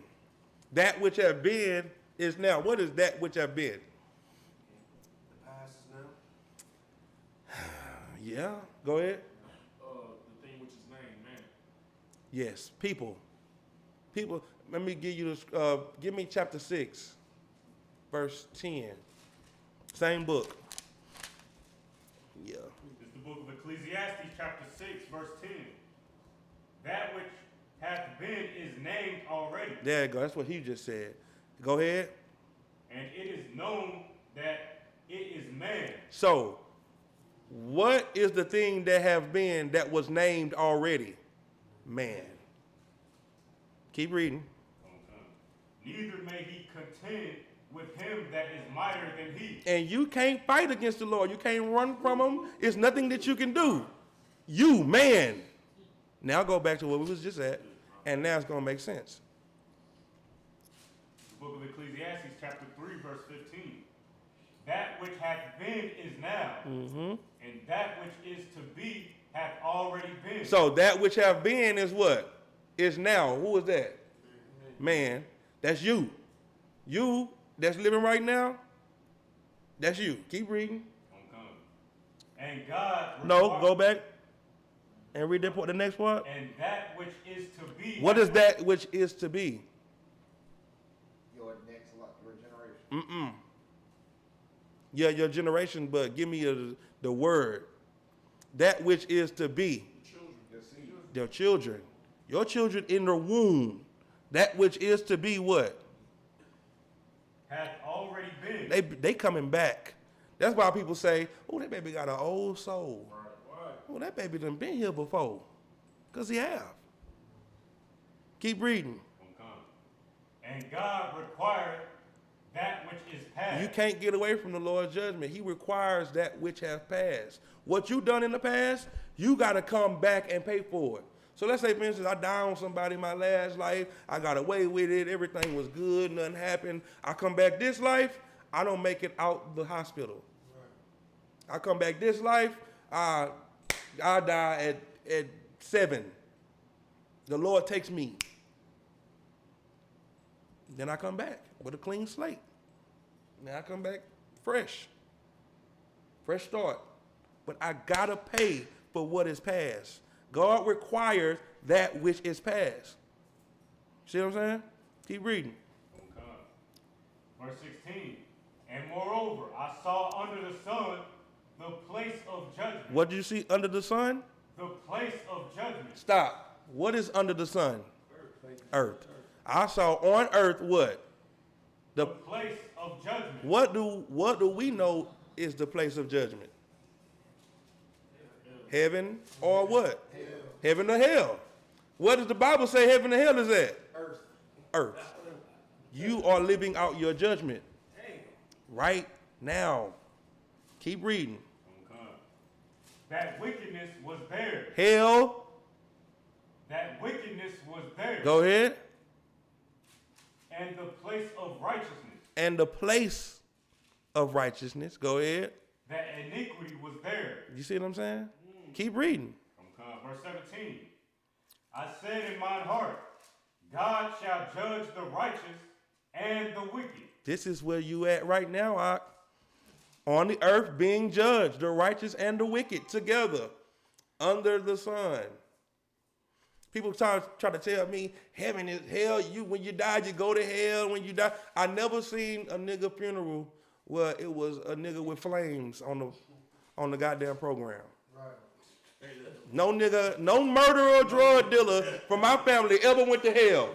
That which have been is now. What is that which have been? The past is now. Yeah, go ahead. The thing which is named, man. Yes, people. People, let me give you this, give me chapter 6, verse 10. Same book. Yeah. This is the book of Ecclesiastes, chapter 6, verse 10. That which hath been is named already. There you go. That's what he just said. Go ahead. And it is known that it is man. So, what is the thing that have been that was named already? Man. Keep reading. Neither may he contend with him that is mightier than he. And you can't fight against the Lord. You can't run from him. It's nothing that you can do. You, man. Now go back to what we was just at, and now it's going to make sense. The book of Ecclesiastes, chapter 3, verse 15. That which hath been is now, and that which is to be hath already been. So that which have been is what? Is now. Who is that? Man. That's you. You that's living right now, that's you. Keep reading. And God. No, go back and read the next part. And that which is to be. What is that which is to be? Your next life, your generation. Yeah, your generation, but give me the word. That which is to be. Their children. Your children in the womb. That which is to be what? Hath already been. They coming back. That's why people say, oh, that baby got an old soul. Oh, that baby done been here before. Because he have. Keep reading. And God required that which is past. You can't get away from the Lord's judgment. He requires that which has passed. What you done in the past, you got to come back and pay for it. So let's say, for instance, I died on somebody in my last life. I got away with it. Everything was good. Nothing happened. I come back this life. I don't make it out the hospital. Right. I come back this life. I die at 7. The Lord takes me. Then I come back with a clean slate. Now I come back fresh. Fresh start. but I gotta pay for what is past. God requires that which is past. See what I'm saying? Keep reading. Okay. Verse 16. And moreover, I saw under the sun the place of judgment. What did you see under the sun? The place of judgment. Stop. What is under the sun? Earth. I saw on earth what? The place of judgment. What do we know is the place of judgment? Heaven or what? Hell. Heaven or hell. What does the Bible say heaven or hell is at? Earth. Earth. You are living out your judgment right now. Keep reading. Okay. That wickedness was there. Hell. That wickedness was there. Go ahead. And the place of righteousness. And the place of righteousness. Go ahead. That iniquity was there. You see what I'm saying? Keep reading. Okay. Verse 17. I said in mine heart, God shall judge the righteous and the wicked. This is where you at right now, Ak. On the earth being judged, the righteous and the wicked together under the sun. People try to tell me heaven is hell. When you die, you go to hell. When you die, I never seen a nigga funeral where it was a nigga with flames on the goddamn program. Right. No nigga, no murderer or drug dealer from my family ever went to hell.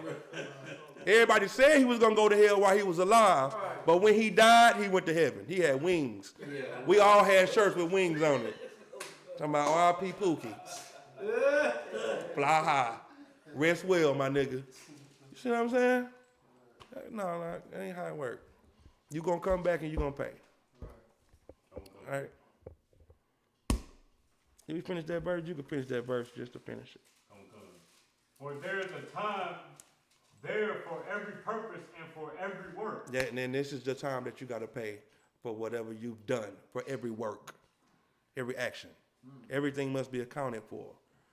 Everybody said he was gonna go to hell while he was alive, but when he died, he went to heaven. He had wings. Yeah. We all had shirts with wings on it. Talking about R.I.P. Pookie. Fly high. Rest well, my nigga. You see what I'm saying? No, that ain't how it works. You gonna come back and you gonna pay. All right. If you finish that verse, you can finish that verse just to finish it. For there is a time there for every purpose and for every work. Yeah, and then this is the time that you got to pay for whatever you've done, for every work, every action. Everything must be accounted for.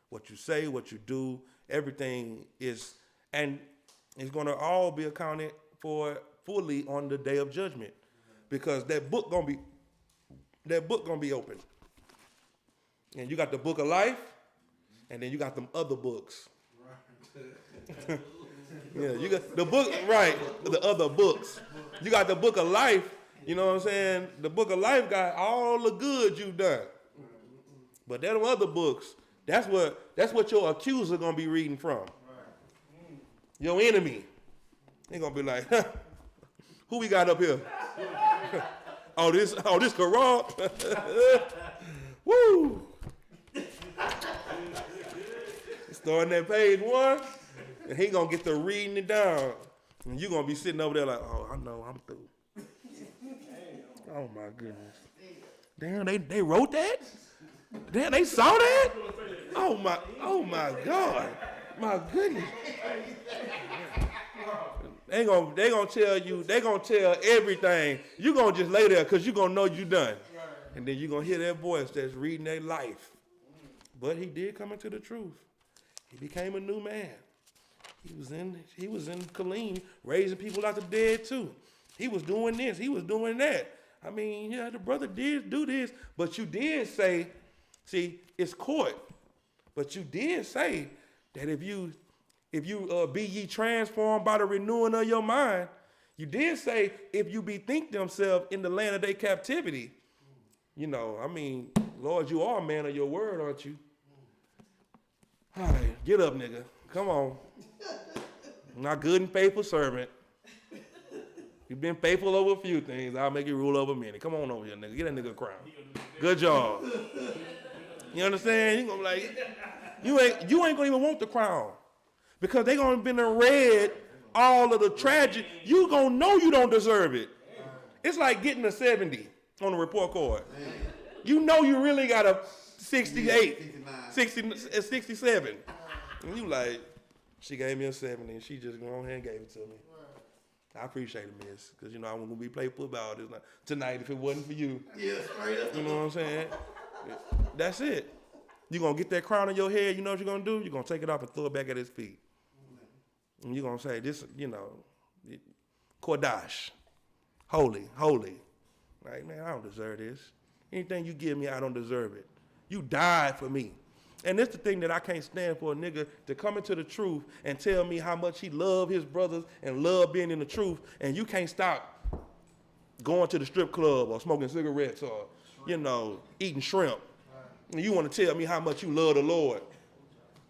What you say, what you do, everything is, and it's going to all be accounted for fully on the day of judgment, because that book gonna be open. And you got the book of life, and then you got them other books. Yeah, you got the book, right, the other books. You got the book of life, you know what I'm saying? The book of life got all the good you've done. But them other books, that's what your accuser gonna be reading from. Your enemy. They gonna be like, who we got up here? oh, this corrupt. Woo! Starting at page 1. And he gonna get to reading it down. And you gonna be sitting over there like, oh, I know, I'm through. Oh my goodness. Damn, they wrote that? Damn, they saw that? Oh my God. My goodness. They gonna tell you, they gonna tell everything. You gonna just lay there because you gonna know you done. And then you gonna hear that voice that's reading their life. But he did come into the truth. He became a new man. He was in Killeen, raising people out the dead too. He was doing this, he was doing that. I mean, yeah, the brother did do this, but you did say, see, it's court. But you did say that if you be ye transformed by the renewing of your mind, you did say if you bethink themselves in the land of their captivity. You know, I mean, Lord, you are a man of your word, aren't you? All right, get up, nigga. Come on. My good and faithful servant. You've been faithful over a few things. I'll make you rule over many. Come on over here, nigga. Get that nigga a crown. Good job. You understand? You gonna be like, you ain't gonna even want the crown. Because they gonna been and read all of the tragedy. You gonna know you don't deserve it. It's like getting a 70 on the report card. You know you really got a 68, 67. And you like, she gave me a 70 and she just went on ahead and gave it to me. I appreciate it, miss, because, you know, I wouldn't be playing football tonight if it wasn't for you. Yeah, straight up. You know what I'm saying? That's it. You're going to get that crown on your head, you know what you're going to do? You're going to take it off and throw it back at his feet. And you're going to say, this, you know, Kodash, holy, holy. Like, man, I don't deserve this. Anything you give me, I don't deserve it. You died for me. And it's the thing that I can't stand for a nigga to come into the truth and tell me how much he love his brothers and love being in the truth, and you can't stop going to the strip club or smoking cigarettes or, eating shrimp. And you want to tell me how much you love the Lord.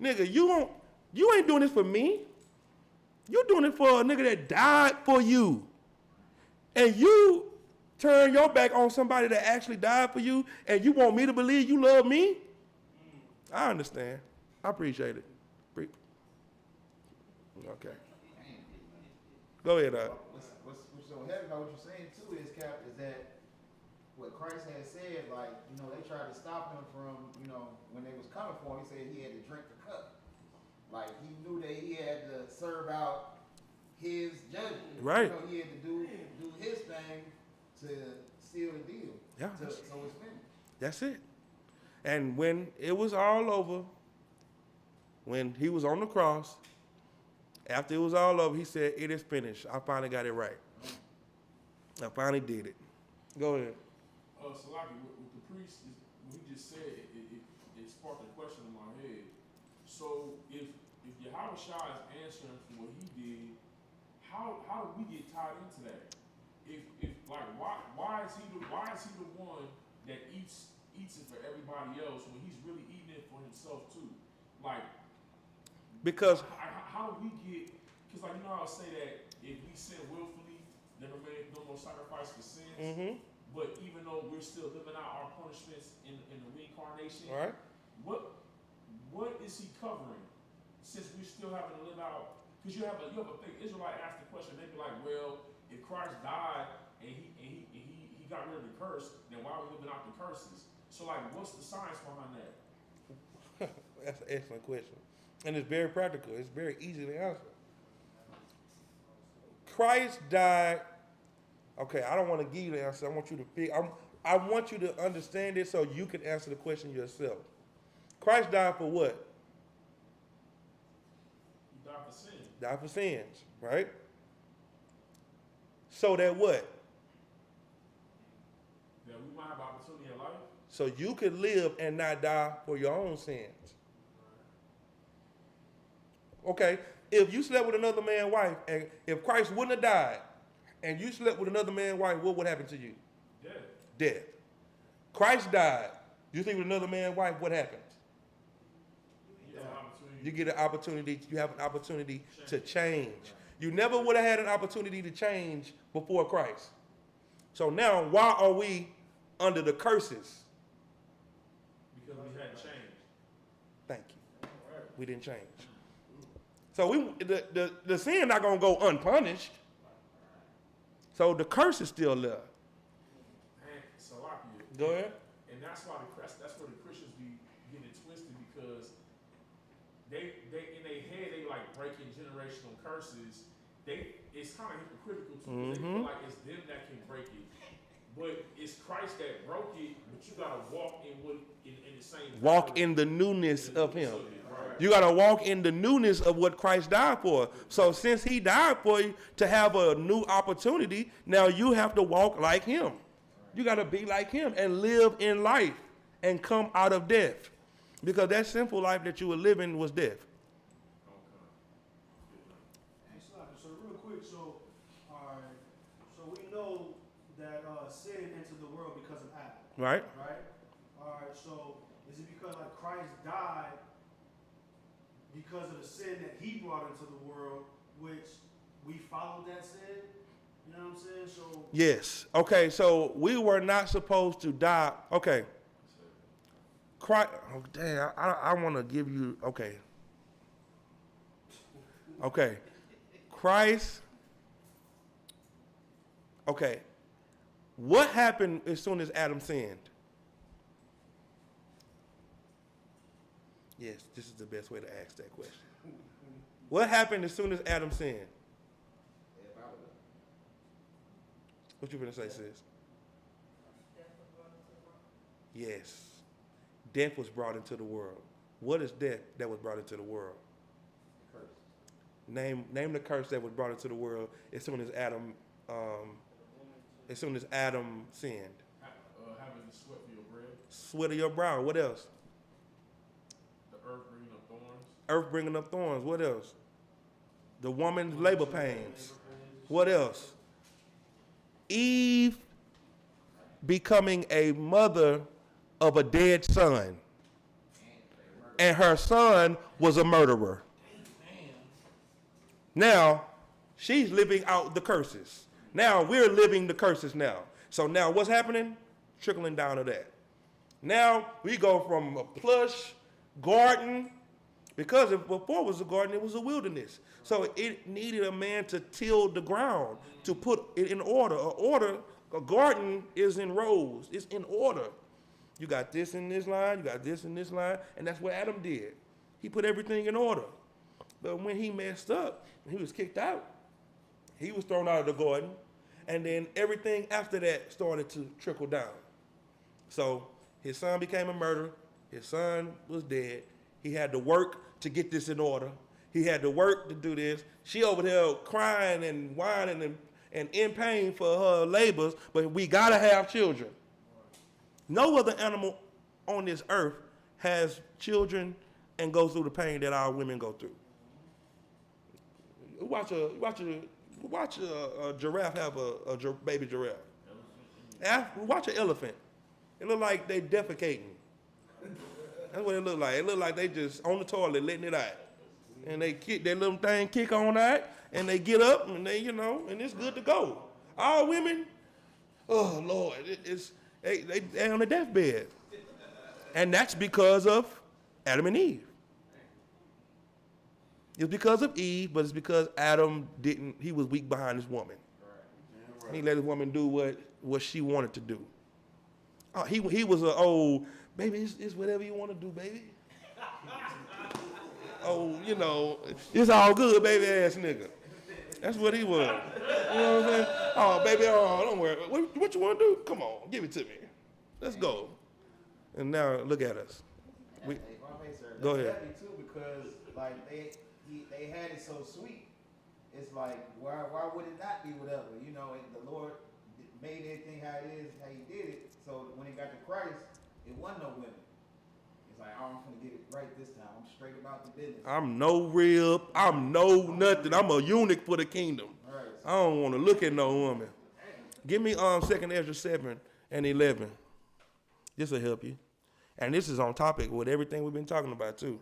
Nigga, you ain't doing this for me. You're doing it for a nigga that died for you. And you turn your back on somebody that actually died for you, and you want me to believe you love me? I understand. I appreciate it. Okay. Go ahead, What's so heavy about what you're saying too is, Cap, is that what Christ had said, like, they tried to stop him from, when they was coming for him, he said he had to drink the cup. Like, he knew that he had to serve out his judgment. Right. He had to do his thing to seal the deal. Yeah. So it's finished. That's it. And when it was all over, when he was on the cross, after it was all over, he said, "It is finished. I finally got it right. I finally did it." Go ahead. Salaki, with the priest, what he just said, it sparked a question in my head. So if Yahweh Shah is answering for what he did, how do we get tied into that? If like why is he the one that eats it for everybody else when he's really eating it for himself too? Like, Because how do we get? Because like how I say that if we sin willfully, then remain no more sacrifice for sins. mm-hmm. But even though we're still living out our punishments in the reincarnation, All right. What is he covering? Since we're still having to live out, because you have a thing. Israelite asked the question. They be like, well, if Christ died and he got rid of the curse, then why are we living out the curses? So like, what's the science behind that? That's an excellent question. And it's very practical. It's very easy to answer. Christ died. Okay, I don't want to give you the answer. I want you to I want you to understand it so you can answer the question yourself. Christ died for what? He died for sin. Died for sins, right? So that what? That we might have opportunity in life. So you could live and not die for your own sins. Okay, if you slept with another man's wife, and if Christ wouldn't have died, and you slept with another man's wife, what would happen to you? Death. Death. Christ died. You sleep with another man's wife, what happens? You get an opportunity. You have an opportunity to change. You never would have had an opportunity to change before Christ. So now, why are we under the curses? Because we hadn't changed. Thank you. We didn't change. So the sin not gonna go unpunished. So the curse is still there. And Salakia. Go ahead. And that's why that's where the Christians be getting twisted, because they in their head they like breaking generational curses. It's kind of hypocritical too. Because they feel like it's them that can break it, but it's Christ that broke it. But you gotta walk in the same. Walk in the newness of Him. You got to walk in the newness of what Christ died for. So since He died for you to have a new opportunity, now you have to walk like Him. You got to be like Him and live in life and come out of death. Because that sinful life that you were living was death. So real quick, so we know that sin entered the world because of Adam. Right? Right? All right, so is it because like Christ died because of the sin that He brought into the world, which we followed that sin? You know what I'm saying? So Yes. Okay, so we were not supposed to die. Okay. Christ, oh, damn, I want to give you, okay. Okay. Christ, okay. What happened as soon as Adam sinned? Yes, this is the best way to ask that question. What happened as soon as Adam sinned? What you gonna say, sis? Yes. Death was brought into the world. What is death that was brought into the world? Curse. Name the curse that was brought into the world as soon as Adam sinned. Having the sweat for your bread. Sweat of your brow. What else? The earth bringing up thorns. Earth bringing up thorns. What else? The woman's labor pains. What else? Eve becoming a mother of a dead son. And her son was a murderer. Now, she's living out the curses. Now, we're living the curses now. So now what's happening? Trickling down to that. Now, we go from a plush garden, because if before it was a garden, it was a wilderness. So it needed a man to till the ground, to put it in order. A garden is in rows. It's in order. You got this in this line, you got this in this line, and that's what Adam did. He put everything in order. But when he messed up, he was kicked out. He was thrown out of the garden, and then everything after that started to trickle down. So his son became a murderer. His son was dead. He had to work to get this in order. He had to work to do this. She over there crying and whining and in pain for her labors, but we gotta have children. No other animal on this earth has children and goes through the pain that our women go through. Watch a giraffe have a baby giraffe. Watch an elephant. It look like they defecating. That's what it look like. It look like they just on the toilet letting it out. And they kick that little thing, kick on out, and they get up and they, and it's good to go. All women, oh Lord, they on the deathbed. And that's because of Adam and Eve. It's because of Eve, but it's because Adam he was weak behind his woman. Right. He let his woman do what she wanted to do. He was an old, baby, it's whatever you want to do, baby. Oh, it's all good, baby ass nigga. That's what he was. You know what I'm saying? Oh, baby, don't worry. What you want to do? Come on, give it to me. Let's go. And now look at us. Go ahead. Too, because like they had it so sweet. It's like why would it not be whatever? And the Lord made everything how it is, how He did it. So when it got to Christ, it wasn't no women. It's like, I'm gonna get it right this time. I'm straight about the business. I'm no rib. I'm no nothing. I'm a eunuch for the kingdom. Right. I don't want to look at no woman. Give me 2 Ezra 7 and 11. This will help you. And this is on topic with everything we've been talking about too.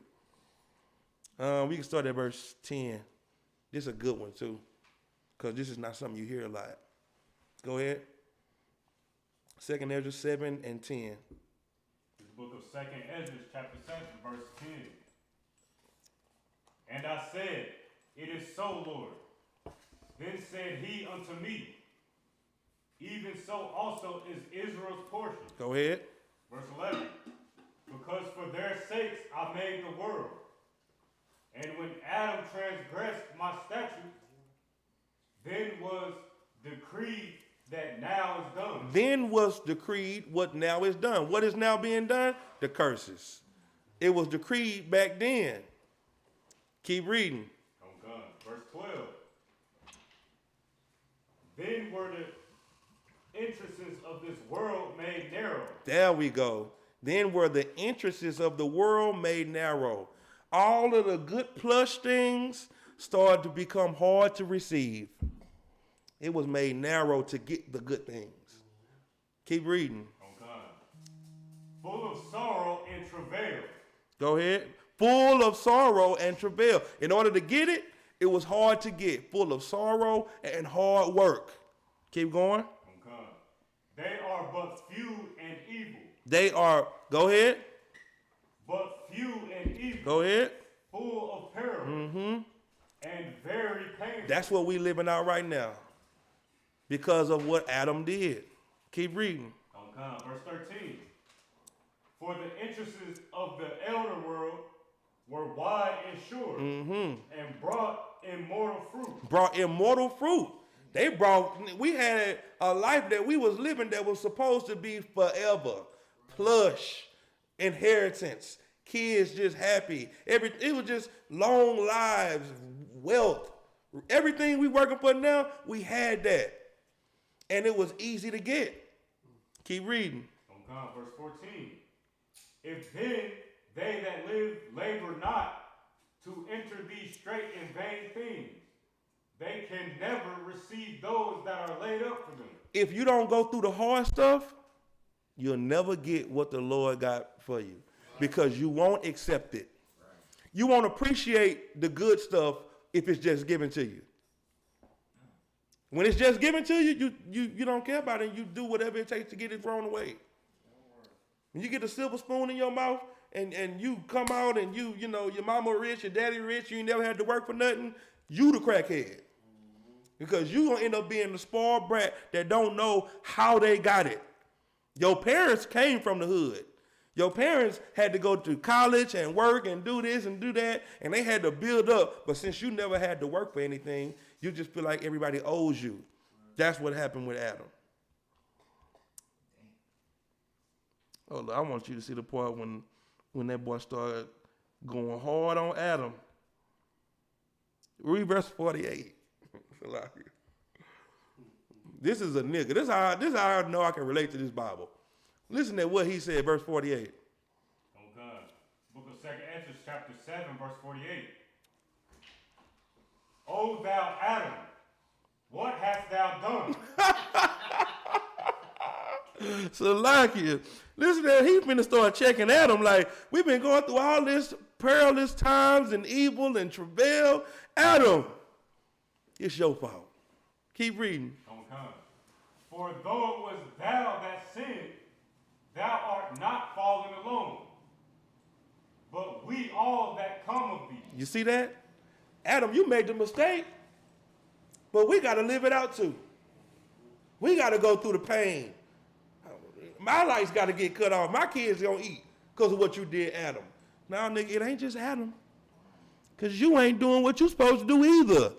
We can start at verse 10. This is a good one too, because this is not something you hear a lot. Go ahead. 2 Ezra 7 and 10. The book of 2 Ezra, chapter 7, verse 10. And I said, it is so, Lord. Then said he unto me, even so also is Israel's portion. Go ahead. Verse 11. Because for their sakes I made the world. And when Adam transgressed my statutes, then was decreed that now is done. Then was decreed what now is done. What is now being done? The curses. It was decreed back then. Keep reading. On God. Verse 12. Then were the entrances of this world made narrow. There we go. Then were the entrances of the world made narrow. All of the good plush things started to become hard to receive. It was made narrow to get the good things. Keep reading. On God. Full of sorrow and travail. Go ahead. Full of sorrow and travail. In order to get it, it was hard to get. Full of sorrow and hard work. Keep going. On God. They are but few and evil. They are, go ahead. But few and evil. Go ahead. Full of peril. And very painful. That's what we living out right now. Because of what Adam did. Keep reading. On God. Verse 13. For the entrances of the elder world were wide and sure, and brought immortal fruit. Brought immortal fruit. We had a life that we was living that was supposed to be forever. Plush, inheritance, kids just happy. It was just long lives, wealth. Everything we working for now, we had that. And it was easy to get. Keep reading. On Verse 14. If then they that live labor not to enter these straight and vain things, they can never receive those that are laid up for them. If you don't go through the hard stuff, you'll never get what the Lord got for you because you won't accept it. You won't appreciate the good stuff if it's just given to you. When it's just given to you, you don't care about it. You do whatever it takes to get it thrown away. When you get a silver spoon in your mouth and you come out and you know, your mama rich, your daddy rich, you ain't never had to work for nothing, you the crackhead. Because you gonna end up being the spoiled brat that don't know how they got it. Your parents came from the hood. Your parents had to go to college and work and do this and do that, and they had to build up. But since you never had to work for anything, you just feel like everybody owes you. That's what happened with Adam. Oh, I want you to see the part when that boy started going hard on Adam. Read verse 48. This is a nigga. This is how I know I can relate to this Bible. Listen to what he said, verse 48. Oh God. Book of 2nd Ezra, chapter 7, verse 48. O thou Adam, what hast thou done? Salakia. Listen to him. He's finna start checking Adam like, we've been going through all this perilous times and evil and travail. Adam, it's your fault. Keep reading. Oh God. For though it was thou that sinned, thou art not fallen alone, but we all that come of thee. You see that? Adam, you made the mistake, but we got to live it out too. We got to go through the pain. My lights got to get cut off. My kids going to eat because of what you did, Adam. Now, nigga, it ain't just Adam, because you ain't doing what you supposed to do either.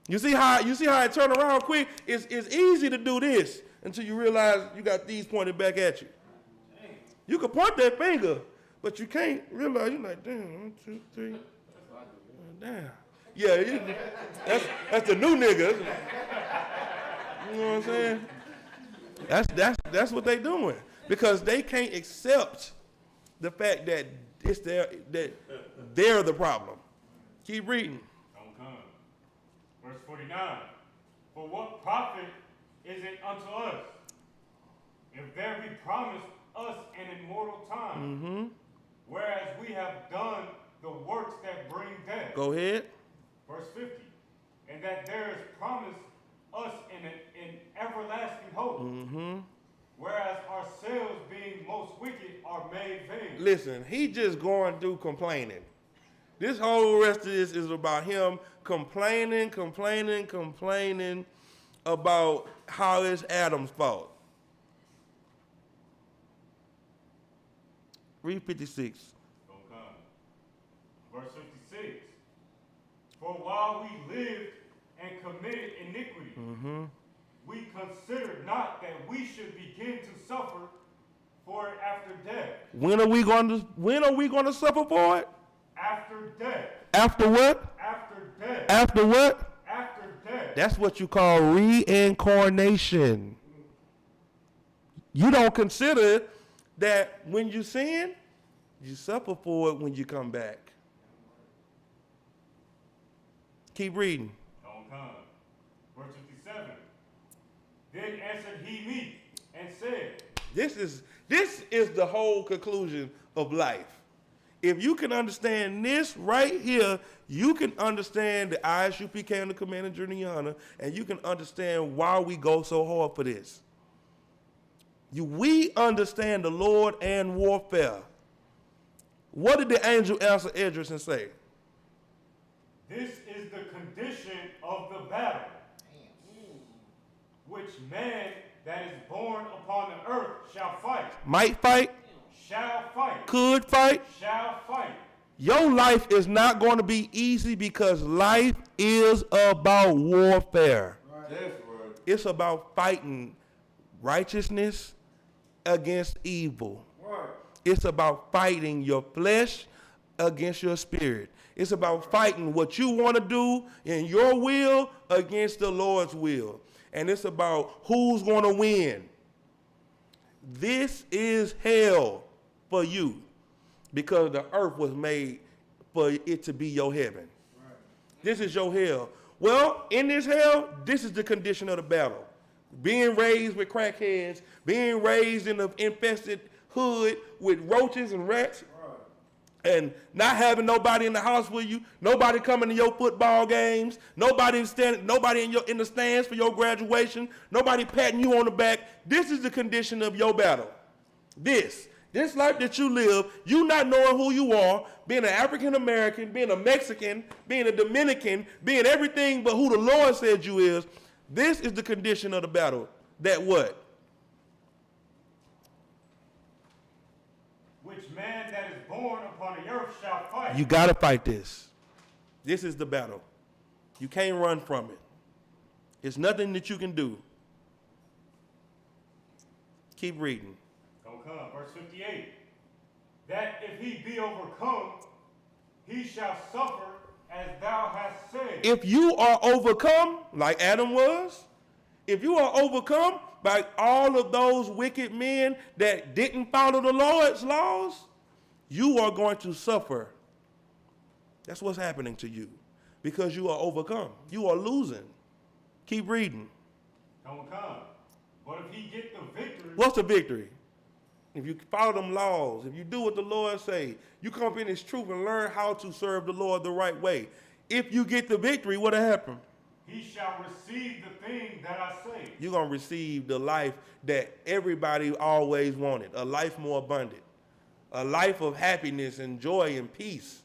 You see how it turn around quick? It's easy to do this until you realize you got these pointed back at you. You can point that finger, but you can't realize. You're like, damn, 1, 2, 3. Damn. Yeah, that's the new nigga. You know what I'm saying? That's what they doing because they can't accept the fact that that they're the problem. Keep reading. Verse 49, for what profit is it unto us, if there be promised us an immortal time, whereas we have done the works that bring death? Go ahead. Verse 50, and that there is promised us an everlasting hope, whereas ourselves being most wicked are made vain. Listen, he just going through complaining. This whole rest of this is about him complaining about how it's Adam's fault. Read 56. Okay. Verse 56. For while we lived and committed iniquity, we considered not that we should begin to suffer for it after death. When are we going to suffer for it? After death. After what? After death. After what? After death. That's what you call reincarnation. You don't consider that when you sin, you suffer for it when you come back. Keep reading. On come. Verse 57. Then answered he me and said, This is the whole conclusion of life. If you can understand this right here, you can understand the Isupk came to command and journey honor, and you can understand why we go so hard for this. We understand the Lord and warfare. What did the angel answer Idris and say? this is the condition of the battle, which man that is born upon the earth shall fight. Might fight, Shall fight. could fight. Shall fight. Your life is not going to be easy because life is about warfare. It's about fighting righteousness against evil. It's about fighting your flesh against your spirit. It's about fighting what you want to do in your will against the Lord's will. And it's about who's going to win. This is hell for you because the earth was made for it to be your heaven. Right. This is your hell. Well, in this hell, this is the condition of the battle. Being raised with crackheads, being raised in an infested hood with roaches and rats, and not having nobody in the house with you, nobody coming to your football games, nobody in the stands for your graduation, nobody patting you on the back. This is the condition of your battle. This life that you live, you not knowing who you are, being an African American, being a Mexican, being a Dominican, being everything but who the Lord said you is. This is the condition of the battle. That what? Which man that is born upon the earth shall fight. You got to fight this. This is the battle. You can't run from it. It's nothing that you can do. Keep reading. Don't come. Verse 58. That if he be overcome, he shall suffer as thou hast said. If you are overcome, like Adam was, if you are overcome by all of those wicked men that didn't follow the Lord's laws, you are going to suffer. That's what's happening to you because you are overcome. You are losing. Keep reading. Don't come. But if he get the victory. What's the victory? If you follow them laws, if you do what the Lord say, you come up in his truth and learn how to serve the Lord the right way. If you get the victory, what'll happen? He shall receive the thing that I say. You're going to receive the life that everybody always wanted, a life more abundant, a life of happiness and joy and peace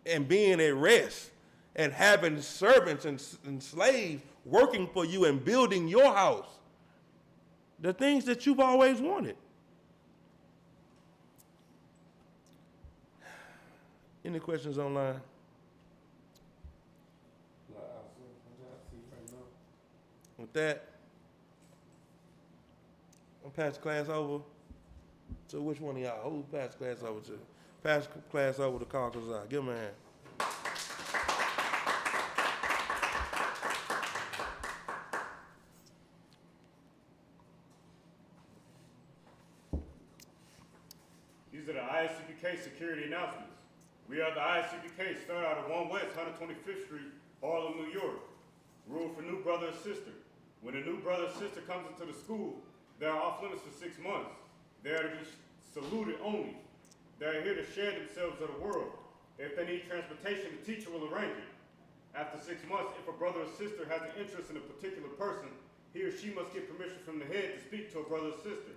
and being at rest and having servants and slaves working for you and building your house. The things that you've always wanted. Any questions online? With that, I'll pass the class over to which one of y'all? Who pass the class over to? Pass the class over to Carl Kazan. Give him a hand. These are the ISUPK security announcements. We are the ISUPK, start out at 1 West 125th Street, Harlem, New York. Rule for new brother or sister. When a new brother or sister comes into the school, they are off limits for 6 months. They are to be saluted only. They are here to share themselves of the world. If they need transportation, the teacher will arrange it. After 6 months, if a brother or sister has an interest in a particular person, he or she must get permission from the head to speak to a brother or sister.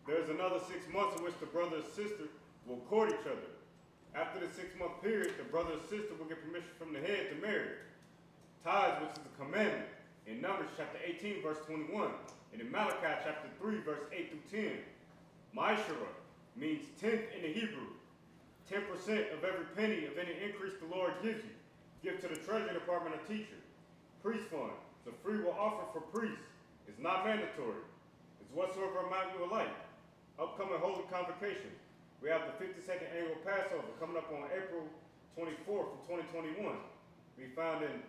There is another 6 months in which the brother or sister will court each other. After the 6-month period, the brother or sister will get permission from the head to marry. Tithes, which is a commandment, in Numbers chapter 18, verse 21, and in Malachi chapter 3, verse 8 through 10. Ma'ashera means tenth in the Hebrew. 10% of every penny of any increase the Lord gives you. Give to the Treasury Department or teacher. Priest fund, it's a free will offer for priests. It's not mandatory. It's whatsoever amount you would like. Upcoming Holy Convocation. We have the 52nd annual Passover coming up on April 24th of 2021. We found in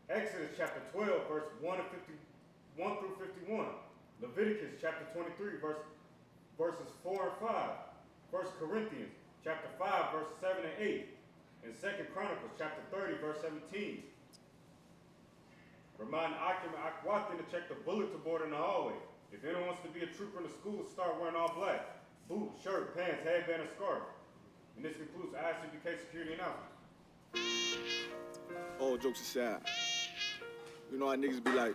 Exodus chapter 12, verse 1 through 51. Leviticus chapter 23, verses 4 and 5. 1 Corinthians chapter 5, verses 7 and 8. And 2 Chronicles chapter 30, verse 17. Remind Akim and Akwatin to check the bulletin board in the hallway. If anyone wants to be a trooper in the school, start wearing all black. Boot, shirt, pants, headband, and scarf. And this concludes the ISUPK security announcement. All jokes aside, you know how niggas be like,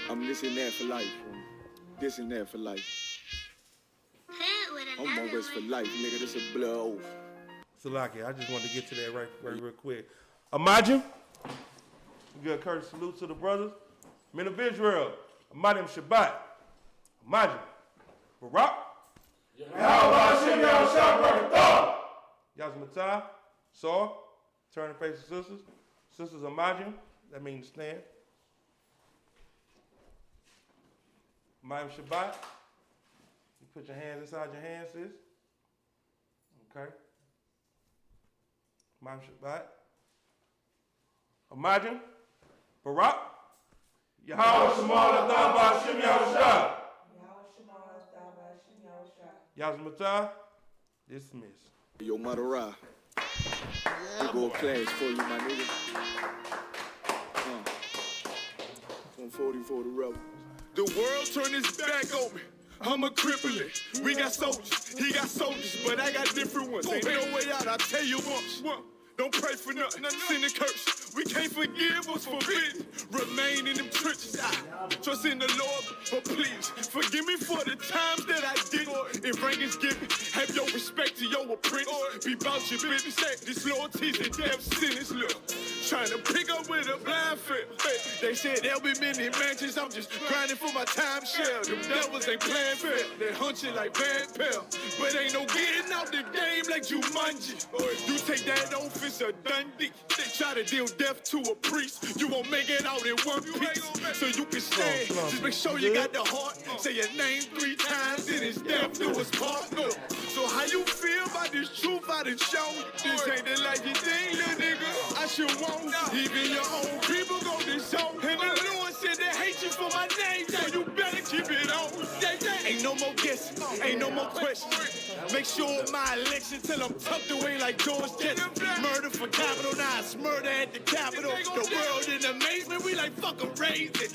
I'm this and that for life. This and that for life. I'm on West for life, nigga. This a blood oath. Salaki, I just wanted to get to that right real quick. Imagine, give a courteous salute to the brothers. Men of Israel, Imagine Shabbat. Imagine. Barak. Yazmatah. Saw. Turn and face the sisters. Sisters Imagine. That means stand. Imagine Shabbat. You put your hands inside your hands, sis. Okay. Imagine Shabbat. Imagine. Barak. Yahweh Shemal Adam Ba'Shem Yahushua. Yazmata, dismissed. Yo, Madara. We go class for you, my nigga. 140 for the rebel. The world turned its back on me. I'm a crippler. We got soldiers, he got soldiers, but I got different ones. Ain't no way out, I tell you once. Don't pray for nothing, sin and curse. We can't forgive what's forbidden. Remain in them trenches. I trust in the Lord, but please forgive me for the times that I did. If rank is given, have your respect to your apprentice. Be about your business. This loyalty's a death sentence. Look, trying to pick up with a blind fit. They said there'll be many mansions. I'm just grinding for my time share. Them devils ain't playing fair. They hunt you like Van Pell. But ain't no getting out the game like Jumanji. Or if you take that oath, it's a Dundee. They try to deal death to a priest. You won't make it out in one piece. So you can stand. Just make sure you got the heart. Say your name 3 times, then it's death to his part. So how you feel about this truth I done shown? This ain't the life you think, little nigga. I should want. Even your own people go this zone. And the Lord said they hate you for my name, so you better keep it on. Ain't no more guessing, ain't no more questions. Make sure my election till I'm tucked away like George Jetson. Murder for capital, now it's murder at the Capitol. The world in amazement, we like fuck 'em, raise it.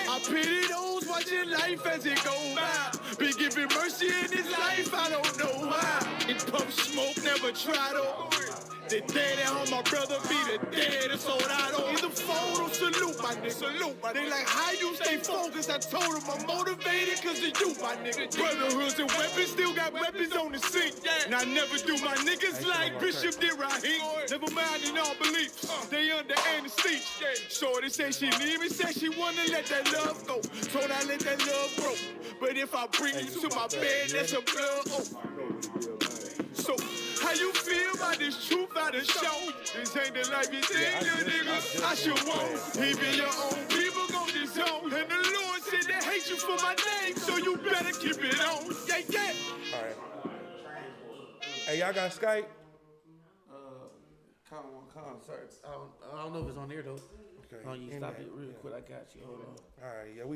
I pity those watching life as it goes by. Be giving mercy in this life, I don't know why. In pump smoke, never try to. The dead at home, my brother be the dead, it's all I know. In the phone, salute my nigga. They like, how you stay focused? I told them I'm motivated cause of you, my nigga. Brotherhoods and weapons, still got weapons on the scene. And I never do my niggas like Bishop did Raheem. Never mind in all beliefs, they under anesthesia. Shorty say she need me, said she wanna let that love go. Told I let that love grow. But if I bring you to my bed, that's a blood oath. So, how you feel about this truth I done shown you? This ain't the life you think, you nigga. I should want. Even your own people go this zone. And the Lord said they hate you for my name, so you better keep it on. Yeah. All right. Hey, y'all got Skype? Concerts. I don't know if it's on there though. Okay. Oh, you in stop that, it real yeah. quick. I got you. Hold on. All right, yeah,